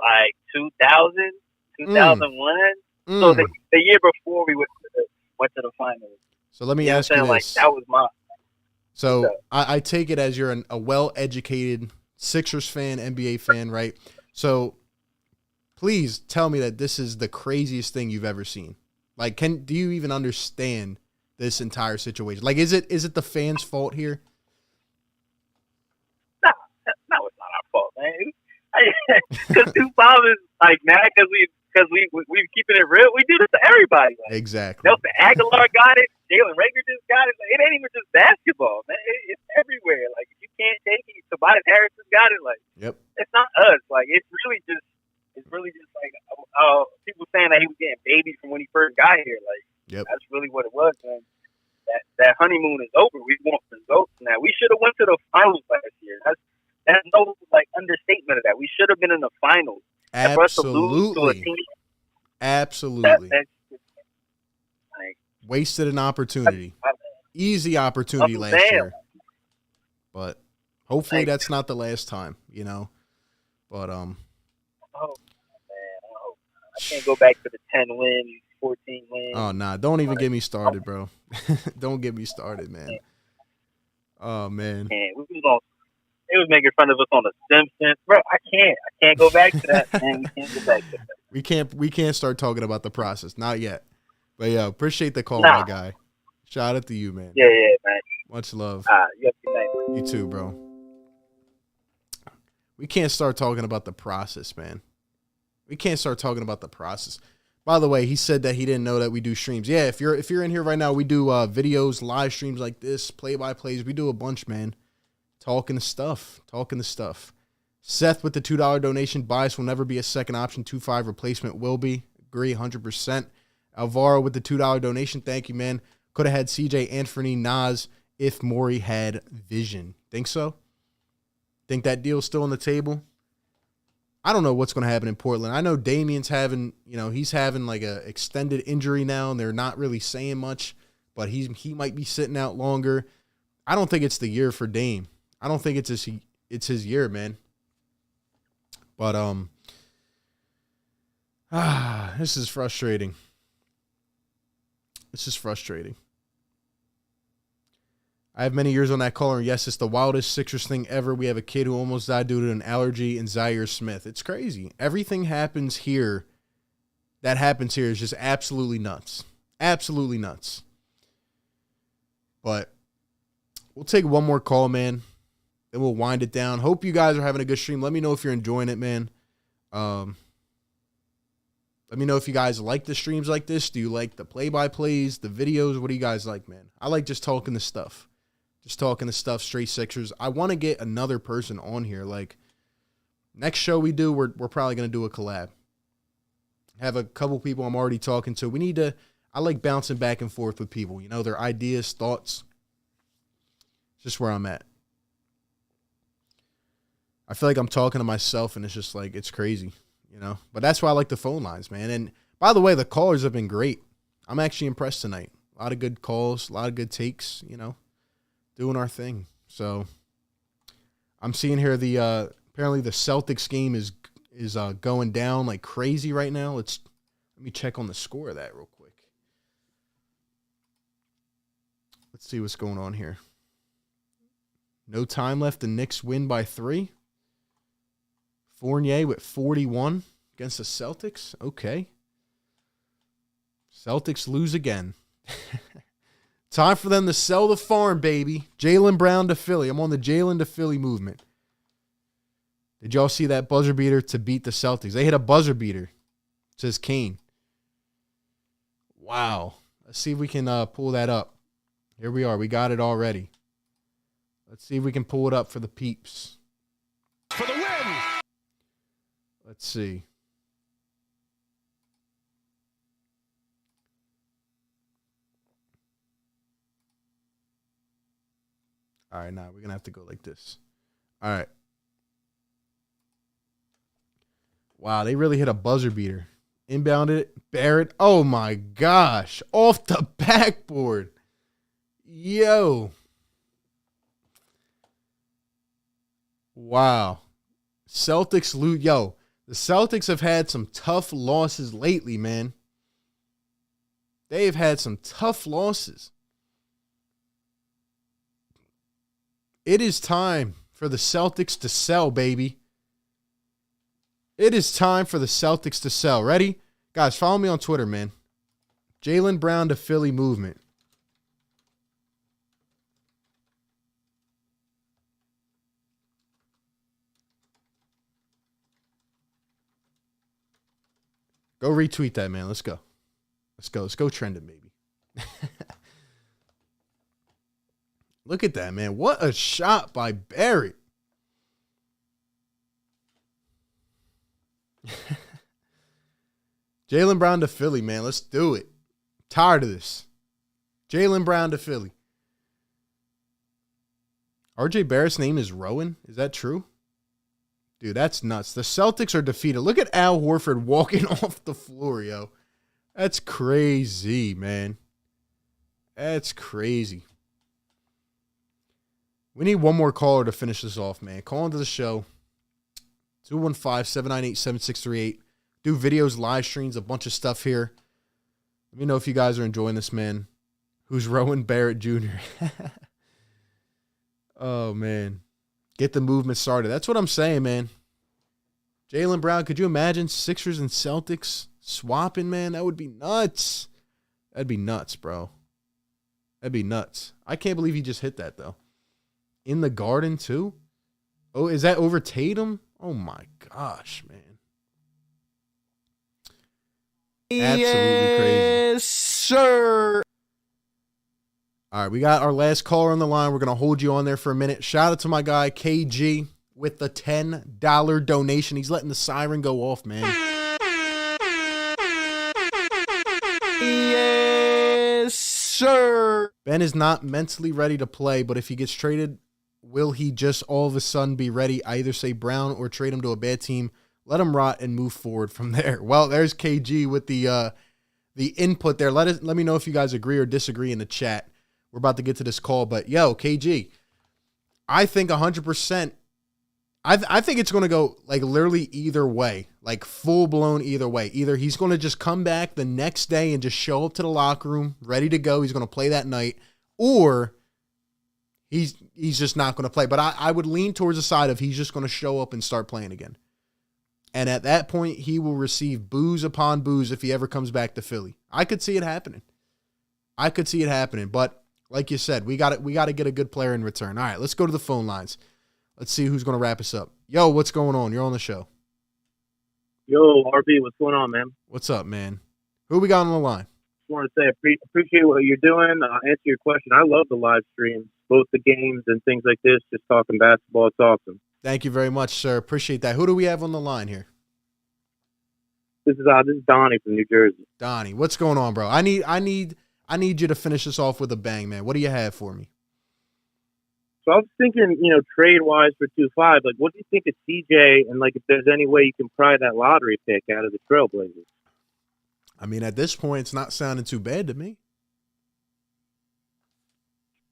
Like 2000, 2001. So the year before we went to the finals. So let me ask you this. Like, that was my. So I take it as you're a well-educated Sixers fan, NBA fan, right? So please tell me that this is the craziest thing you've ever seen. Like, do you even understand this entire situation? Like, is it the fans' fault here? No, it's not our fault, man. Because 2-5 is like mad because we keeping it real. We do this to everybody. Like, exactly. Nelson Aguilar got it. Jalen Rager just got it. Like, it ain't even just basketball, man. It's everywhere. Like, if you can't take it, Tobias Harris has got it. Like, It's not us. Like, it's really just like people saying that he was getting babied from when he first got here. Like, that's really what it was. And that honeymoon is over. We want results now. We should have went to the finals last year. That's no like understatement of that. We should have been in the finals. Absolutely. Absolutely. Wasted an opportunity. Easy opportunity last year. But hopefully that's not the last time, you know. But Oh, man, I can't go back to the 10 wins, 14 wins. Oh, nah. Don't even get me started, bro. Don't get me started, man. Oh, man. They was making fun of us on The Simpsons. Bro, I can't go back to that, man. We can't go back to that. We can't start talking about the process. Not yet. But, yeah, appreciate the call, my guy. Shout out to you, man. Yeah, man. Much love. You have a good night. You too, bro. We can't start talking about the process, man. We can't start talking about the process. By the way, he said that he didn't know that we do streams. Yeah, if you're in here right now, we do videos, live streams like this, play-by-plays. We do a bunch, man. Talking the stuff. Seth with the $2 donation. Bias will never be a second option. 2-5 replacement will be. Agree 100%. Alvaro with the $2 donation. Thank you, man. Could have had CJ, Anthony, Nas if Morey had vision. Think so? Think that deal's still on the table? I don't know what's going to happen in Portland. I know Damian's having, he's having like a extended injury now, and they're not really saying much, but he might be sitting out longer. I don't think it's the year for Dame. I don't think it's his year, man. But this is frustrating. I have many years on that caller, and yes, it's the wildest Sixers thing ever. We have a kid who almost died due to an allergy in Zaire Smith. It's crazy. Everything happens here that happens here is just absolutely nuts. Absolutely nuts. But we'll take one more call, man. Then we'll wind it down. Hope you guys are having a good stream. Let me know if you're enjoying it, man. Let me know if you guys like the streams like this. Do you like the play-by-plays, the videos? What do you guys like, man? I like just talking the stuff. Straight Sixers. I want to get another person on here. Like, next show we do, we're probably going to do a collab. Have a couple people I'm already talking to. I like bouncing back and forth with people. Their ideas, thoughts. Just where I'm at. I feel like I'm talking to myself, and it's just like, it's crazy, But that's why I like the phone lines, man. And by the way, the callers have been great. I'm actually impressed tonight. A lot of good calls, a lot of good takes, doing our thing. So I'm seeing here apparently the Celtics game is going down like crazy right now. Let me check on the score of that real quick. Let's see what's going on here. No time left. The Knicks win by 3. Fournier with 41 against the Celtics. Okay. Celtics lose again. Time for them to sell the farm, baby. Jaylen Brown to Philly. I'm on the Jaylen to Philly movement. Did y'all see that buzzer beater to beat the Celtics? They hit a buzzer beater. Says Kane. Wow. Let's see if we can pull that up. Here we are. We got it already. Let's see if we can pull it up for the peeps. For the win! Let's see. All right, now we're going to have to go like this. All right. Wow, they really hit a buzzer beater. Inbounded it. Barrett. Oh, my gosh. Off the backboard. Yo. Wow. Celtics lose. Yo, the Celtics have had some tough losses lately, man. They've had some tough losses. It is time for the Celtics to sell, baby. It is time for the Celtics to sell. Ready? Guys, follow me on Twitter, man. Jaylen Brown to Philly movement. Go retweet that, man. Let's go. Let's go trending, baby. Look at that, man. What a shot by Barrett. Jaylen Brown to Philly, man. Let's do it. Tired of this. Jaylen Brown to Philly. RJ Barrett's name is Rowan. Is that true? Dude, that's nuts. The Celtics are defeated. Look at Al Horford walking off the floor, yo. That's crazy, man. That's crazy. We need one more caller to finish this off, man. Call into the show. 215-798-7638. Do videos, live streams, a bunch of stuff here. Let me know if you guys are enjoying this, man. Who's Rowan Barrett Jr.? Oh, man. Get the movement started. That's what I'm saying, man. Jaylen Brown, could you imagine Sixers and Celtics swapping, man? That would be nuts. That'd be nuts, bro. That'd be nuts. I can't believe he just hit that, though. In the Garden, too? Oh, is that over Tatum? Oh, my gosh, man. Absolutely crazy. Yes, sir. All right, we got our last caller on the line. We're going to hold you on there for a minute. Shout out to my guy, KG, with the $10 donation. He's letting the siren go off, man. Yes, sir. Ben is not mentally ready to play, but if he gets traded, will he just all of a sudden be ready? I either say Brown or trade him to a bad team. Let him rot and move forward from there. Well, there's KG with the input there. Let me know if you guys agree or disagree in the chat. We're about to get to this call, but yo, KG, I think 100%. I think it's going to go like literally either way, like full blown either way. Either he's going to just come back the next day and just show up to the locker room ready to go. He's going to play that night, or he's just not going to play. But I would lean towards the side of he's just going to show up and start playing again. And at that point, he will receive boos upon boos if he ever comes back to Philly. I could see it happening. But like you said, we got to get a good player in return. All right, let's go to the phone lines. Let's see who's going to wrap us up. Yo, what's going on? You're on the show. Yo, RB, what's going on, man? What's up, man? Who we got on the line? Just want to say appreciate what you're doing. Answer your question. I love the live streams, both the games and things like this, just talking basketball. It's awesome. Thank you very much, sir. Appreciate that. Who do we have on the line here? This is Donnie from New Jersey. Donnie, what's going on, bro? I need you to finish this off with a bang, man. What do you have for me? So I was thinking, trade-wise for 2-5, like, what do you think of CJ, and, like, if there's any way you can pry that lottery pick out of the Trailblazers? I mean, at this point, it's not sounding too bad to me.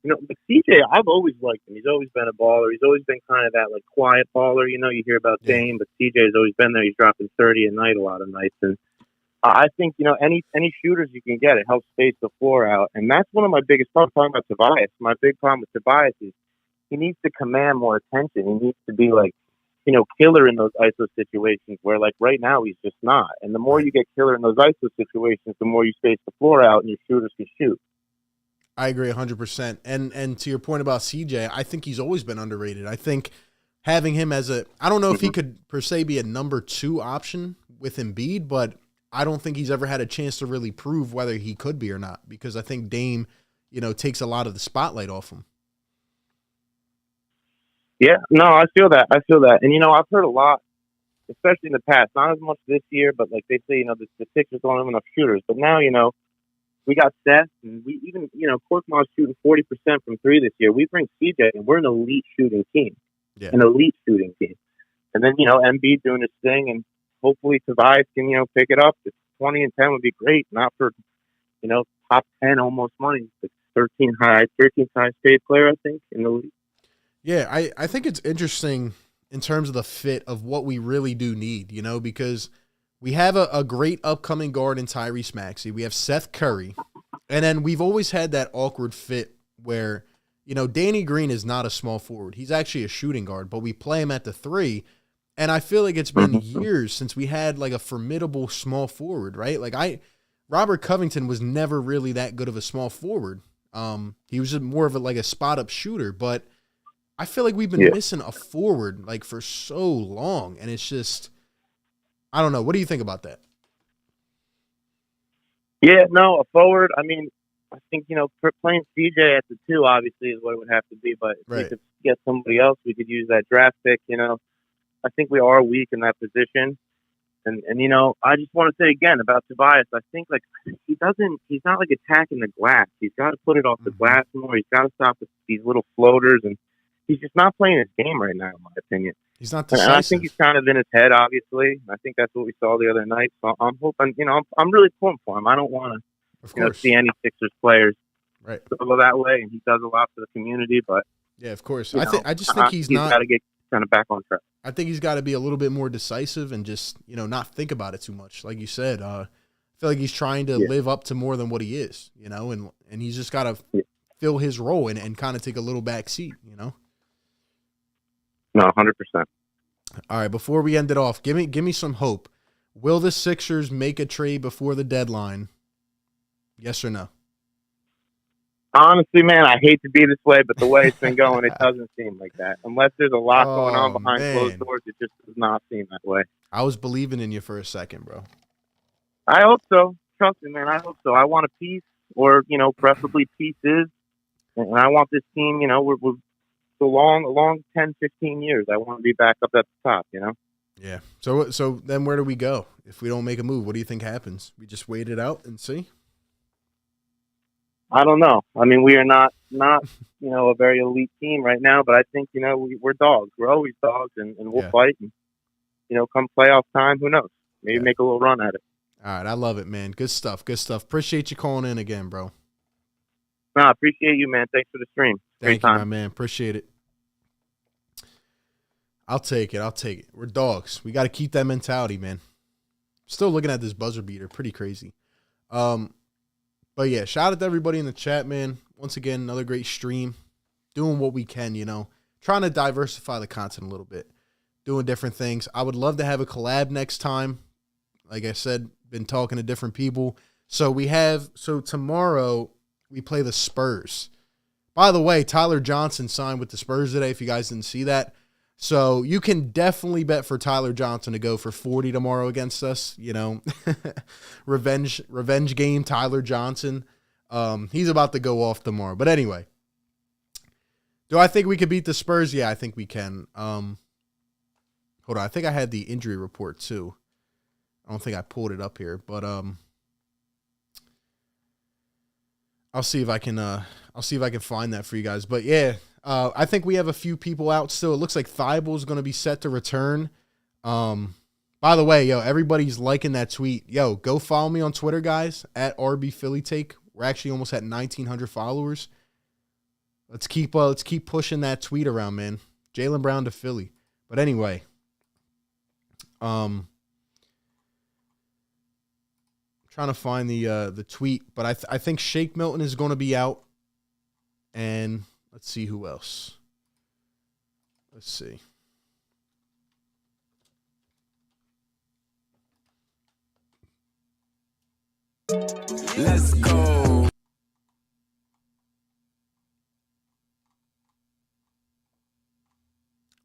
Like CJ, I've always liked him. He's always been a baller. He's always been kind of that, like, quiet baller. You hear about Dame, but CJ's always been there. He's dropping 30 a night a lot of nights. And I think, any shooters you can get, it helps space the floor out. And that's one of my biggest problems talking about Tobias. My big problem with Tobias is he needs to command more attention. He needs to be, like, killer in those ISO situations where, like, right now he's just not. And the more you get killer in those ISO situations, the more you space the floor out and your shooters can shoot. I agree 100%. And to your point about CJ, I think he's always been underrated. I think having him as I don't know if he could per se be a number 2 option with Embiid, but I don't think he's ever had a chance to really prove whether he could be or not, because I think Dame, takes a lot of the spotlight off him. Yeah, no, I feel that. And, I've heard a lot, especially in the past, not as much this year, but like they say, the Sixers don't have enough shooters. But now, we got Seth, and we even, Korkmaz's shooting 40% from 3 this year. We bring CJ, and we're an elite shooting team. Yeah. An elite shooting team. And then, Embiid doing his thing, and hopefully Tobias can, pick it up. It's 20 and 10 would be great, not for, top 10 almost money. It's 13th highest paid player, I think, in the league. Yeah, I think it's interesting in terms of the fit of what we really do need, because we have a great upcoming guard in Tyrese Maxey. We have Seth Curry. And then we've always had that awkward fit where, Danny Green is not a small forward. He's actually a shooting guard, but we play him at the 3. And I feel like it's been years since we had like a formidable small forward, right? Like Robert Covington was never really that good of a small forward. He was more of a spot up shooter, but I feel like we've been missing a forward like for so long, and it's just, I don't know. What do you think about that? Yeah, no, a forward. I mean, I think, playing CJ at the 2 obviously is what it would have to be, but if we could get somebody else, we could use that draft pick, I think we are weak in that position. And I just want to say again about Tobias, I think like he's not like attacking the glass. He's got to put it off the glass more. He's got to stop with these little floaters, and he's just not playing his game right now, in my opinion. He's not decisive. And I think he's kind of in his head, obviously. I think that's what we saw the other night. So I'm hoping, I'm really pulling for him. I don't want to, see any Sixers players go that way. And he does a lot for the community, but yeah, of course. I just think he's not. Got to get kind of back on track. I think he's got to be a little bit more decisive and just, not think about it too much. Like you said, I feel like he's trying to live up to more than what he is, and he's just got to fill his role and kind of take a little back seat, No, 100%. All right, before we end it off, give me some hope. Will the Sixers make a trade before the deadline? Yes or no? Honestly, man, I hate to be this way, but the way it's been going, it doesn't seem like that. Unless there's a lot going on behind closed doors, it just does not seem that way. I was believing in you for a second, bro. I hope so. Trust me, man. I hope so. I want a piece, or preferably pieces, and I want this team. We're a long 10, 15 years. I want to be back up at the top. Yeah. So then where do we go if we don't make a move? What do you think happens? We just wait it out and see. I don't know. I mean, we are not a very elite team right now, but I think we're dogs. We're always dogs, and we'll fight. And come playoff time, who knows? Maybe make a little run at it. All right, I love it, man. Good stuff. Good stuff. Appreciate you calling in again, bro. No, I appreciate you, man. Thanks for the stream. Thank you, my man. Appreciate it. I'll take it. We're dogs. We got to keep that mentality, man. Still looking at this buzzer beater. Pretty crazy. But yeah, shout out to everybody in the chat, man. Once again, another great stream. Doing what we can, Trying to diversify the content a little bit. Doing different things. I would love to have a collab next time. Like I said, been talking to different people. So tomorrow we play the Spurs. By the way, Tyler Johnson signed with the Spurs today, if you guys didn't see that. So you can definitely bet for Tyler Johnson to go for 40 tomorrow against us. Revenge game, Tyler Johnson. He's about to go off tomorrow. But anyway, do I think we could beat the Spurs? Yeah, I think we can. Hold on, I think I had the injury report too. I don't think I pulled it up here, but I'll see if I can find that for you guys. But yeah. I think we have a few people out still. It looks like Thibault is going to be set to return. By the way, everybody's liking that tweet. Go follow me on Twitter, guys, at RBPhillyTake. We're actually almost at 1,900 followers. Let's keep pushing that tweet around, man. Jaylen Brown to Philly. But anyway, trying to find the tweet, but I think Shake Milton is going to be out, and let's see who else. Let's see. Let's go.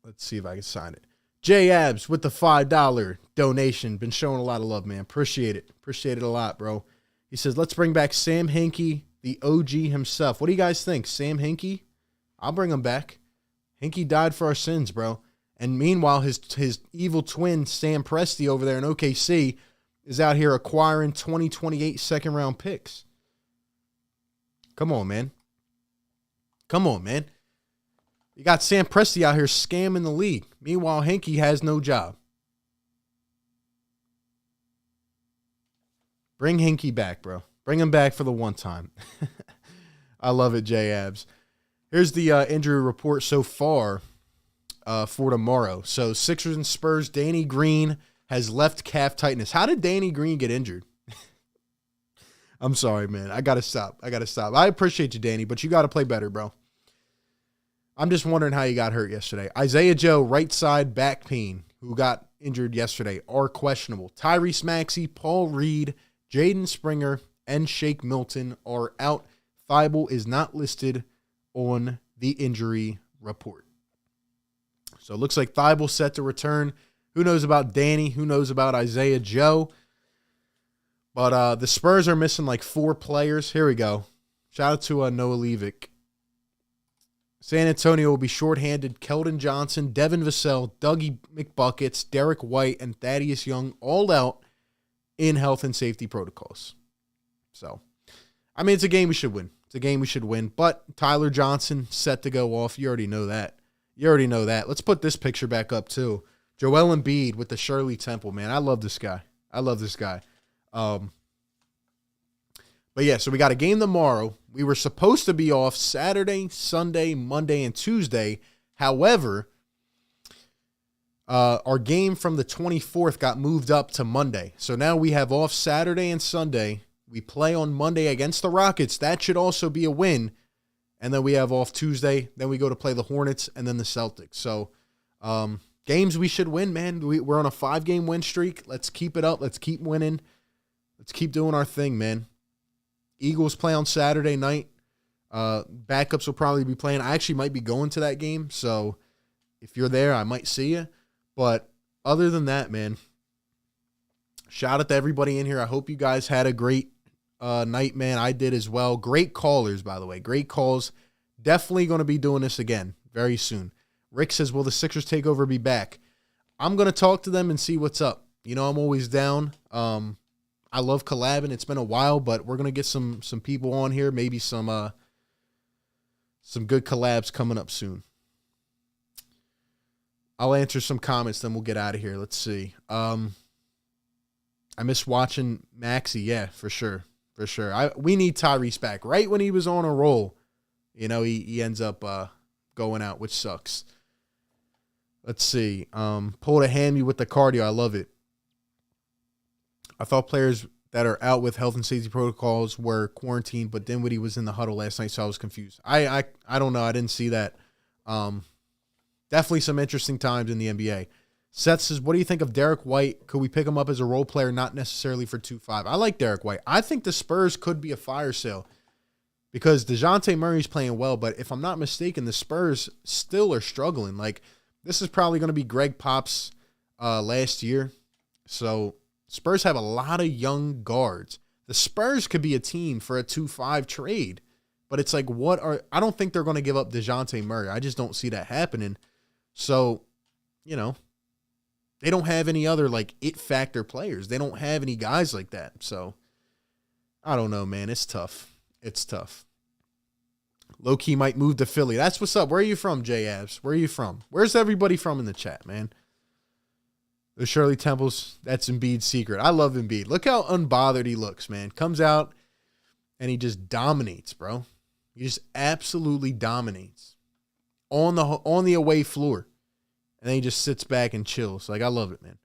Let's see if I can sign it. J Abs with the $5 donation. Been showing a lot of love, man. Appreciate it. Appreciate it a lot, bro. He says, let's bring back Sam Hinkie, the OG himself. What do you guys think? Sam Hinkie? I'll bring him back. Hinkie died for our sins, bro. And meanwhile, his evil twin, Sam Presti, over there in OKC, is out here acquiring 2028 second-round picks. Come on, man. Come on, man. You got Sam Presti out here scamming the league. Meanwhile, Hinkie has no job. Bring Hinkie back, bro. Bring him back for the one time. I love it, J Abs. Here's the injury report so far for tomorrow. So Sixers and Spurs, Danny Green has left calf tightness. How did Danny Green get injured? I'm sorry, man. I got to stop. I appreciate you, Danny, but you got to play better, bro. I'm just wondering how you got hurt yesterday. Isaiah Joe, right side back pain, who got injured yesterday, are questionable. Tyrese Maxey, Paul Reed, Jaden Springer, and Shake Milton are out. Thibault is not listed on the injury report. So it looks like Thibault set to return. Who knows about Danny? Who knows about Isaiah Joe? But the Spurs are missing like 4 players. Here we go. Shout out to Noah Levick. San Antonio will be shorthanded. Keldon Johnson, Devin Vassell, Dougie McBuckets, Derek White, and Thaddeus Young all out in health and safety protocols. So, I mean, it's a game we should win. But Tyler Johnson set to go off. You already know that. Let's put this picture back up, too. Joel Embiid with the Shirley Temple, man. I love this guy. But yeah, so we got a game tomorrow. We were supposed to be off Saturday, Sunday, Monday, and Tuesday. However, our game from the 24th got moved up to Monday. So now we have off Saturday and Sunday. We play on Monday against the Rockets. That should also be a win. And then we have off Tuesday. Then we go to play the Hornets and then the Celtics. So games we should win, man. We're on a 5-game win streak. Let's keep it up. Let's keep winning. Let's keep doing our thing, man. Eagles play on Saturday night. Backups will probably be playing. I actually might be going to that game, so if you're there, I might see you. But other than that, man, shout out to everybody in here. I hope you guys had a great night, man. I did as well. Great callers, by the way. Great calls. Definitely going to be doing this again very soon. Rick says, will the Sixers takeover be back? I'm going to talk to them and see what's up. You know, I'm always down. I love collabing. It's been a while, but we're going to get some people on here. Maybe some good collabs coming up soon. I'll answer some comments, then we'll get out of here. Let's see. I miss watching Maxey. Yeah, for sure. For sure. We need Tyrese back. Right when he was on a roll, you know, he ends up going out, which sucks. Let's see. Pulled a hammy with the cardio. I love it. I thought players that are out with health and safety protocols were quarantined, but Dinwiddie was in the huddle last night, so I was confused. I don't know. I didn't see that. Definitely some interesting times in the NBA. Seth says, what do you think of Derek White? Could we pick him up as a role player, not necessarily for 2-5? I like Derek White. I think the Spurs could be a fire sale because DeJounte Murray's playing well, but if I'm not mistaken, the Spurs still are struggling. Like, this is probably going to be Greg Pop's last year. So Spurs have a lot of young guards. The Spurs could be a team for a 2-5 trade, but it's like, I don't think they're going to give up DeJounte Murray. I just don't see that happening. So, you know, they don't have any other, like, it factor players. They don't have any guys like that. So, I don't know, man. It's tough. It's tough. Low-key might move to Philly. That's what's up. Where are you from, J-Abs? Where are you from? Where's everybody from in the chat, man? The Shirley Temples, that's Embiid's secret. I love Embiid. Look how unbothered he looks, man. Comes out, and he just dominates, bro. He just absolutely dominates on the away floor. And then he just sits back and chills. Like, I love it, man.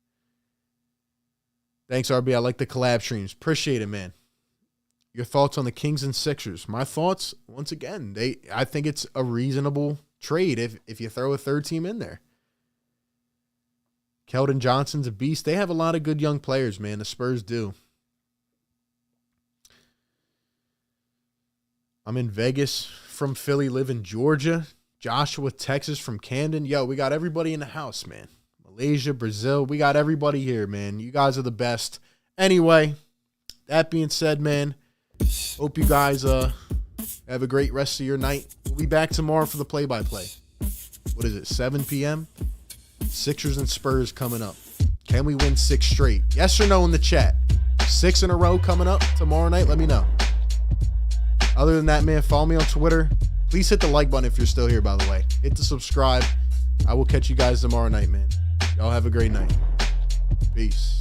Thanks, RB. I like the collab streams. Appreciate it, man. Your thoughts on the Kings and Sixers? My thoughts, once again, I think it's a reasonable trade if you throw a third team in there. Keldon Johnson's a beast. They have a lot of good young players, man. The Spurs do. I'm in Vegas from Philly, live in Georgia. Joshua, Texas from Camden. Yo, we got everybody in the house, man. Malaysia, Brazil. We got everybody here, man. You guys are the best. Anyway, that being said, man, hope you guys have a great rest of your night. We'll be back tomorrow for the play-by-play. What is it, 7 p.m.? Sixers and Spurs coming up. Can we win 6 straight? Yes or no in the chat. 6 in a row coming up tomorrow night? Let me know. Other than that, man, follow me on Twitter. Please hit the like button if you're still here, by the way. Hit the subscribe. I will catch you guys tomorrow night, man. Y'all have a great night. Peace.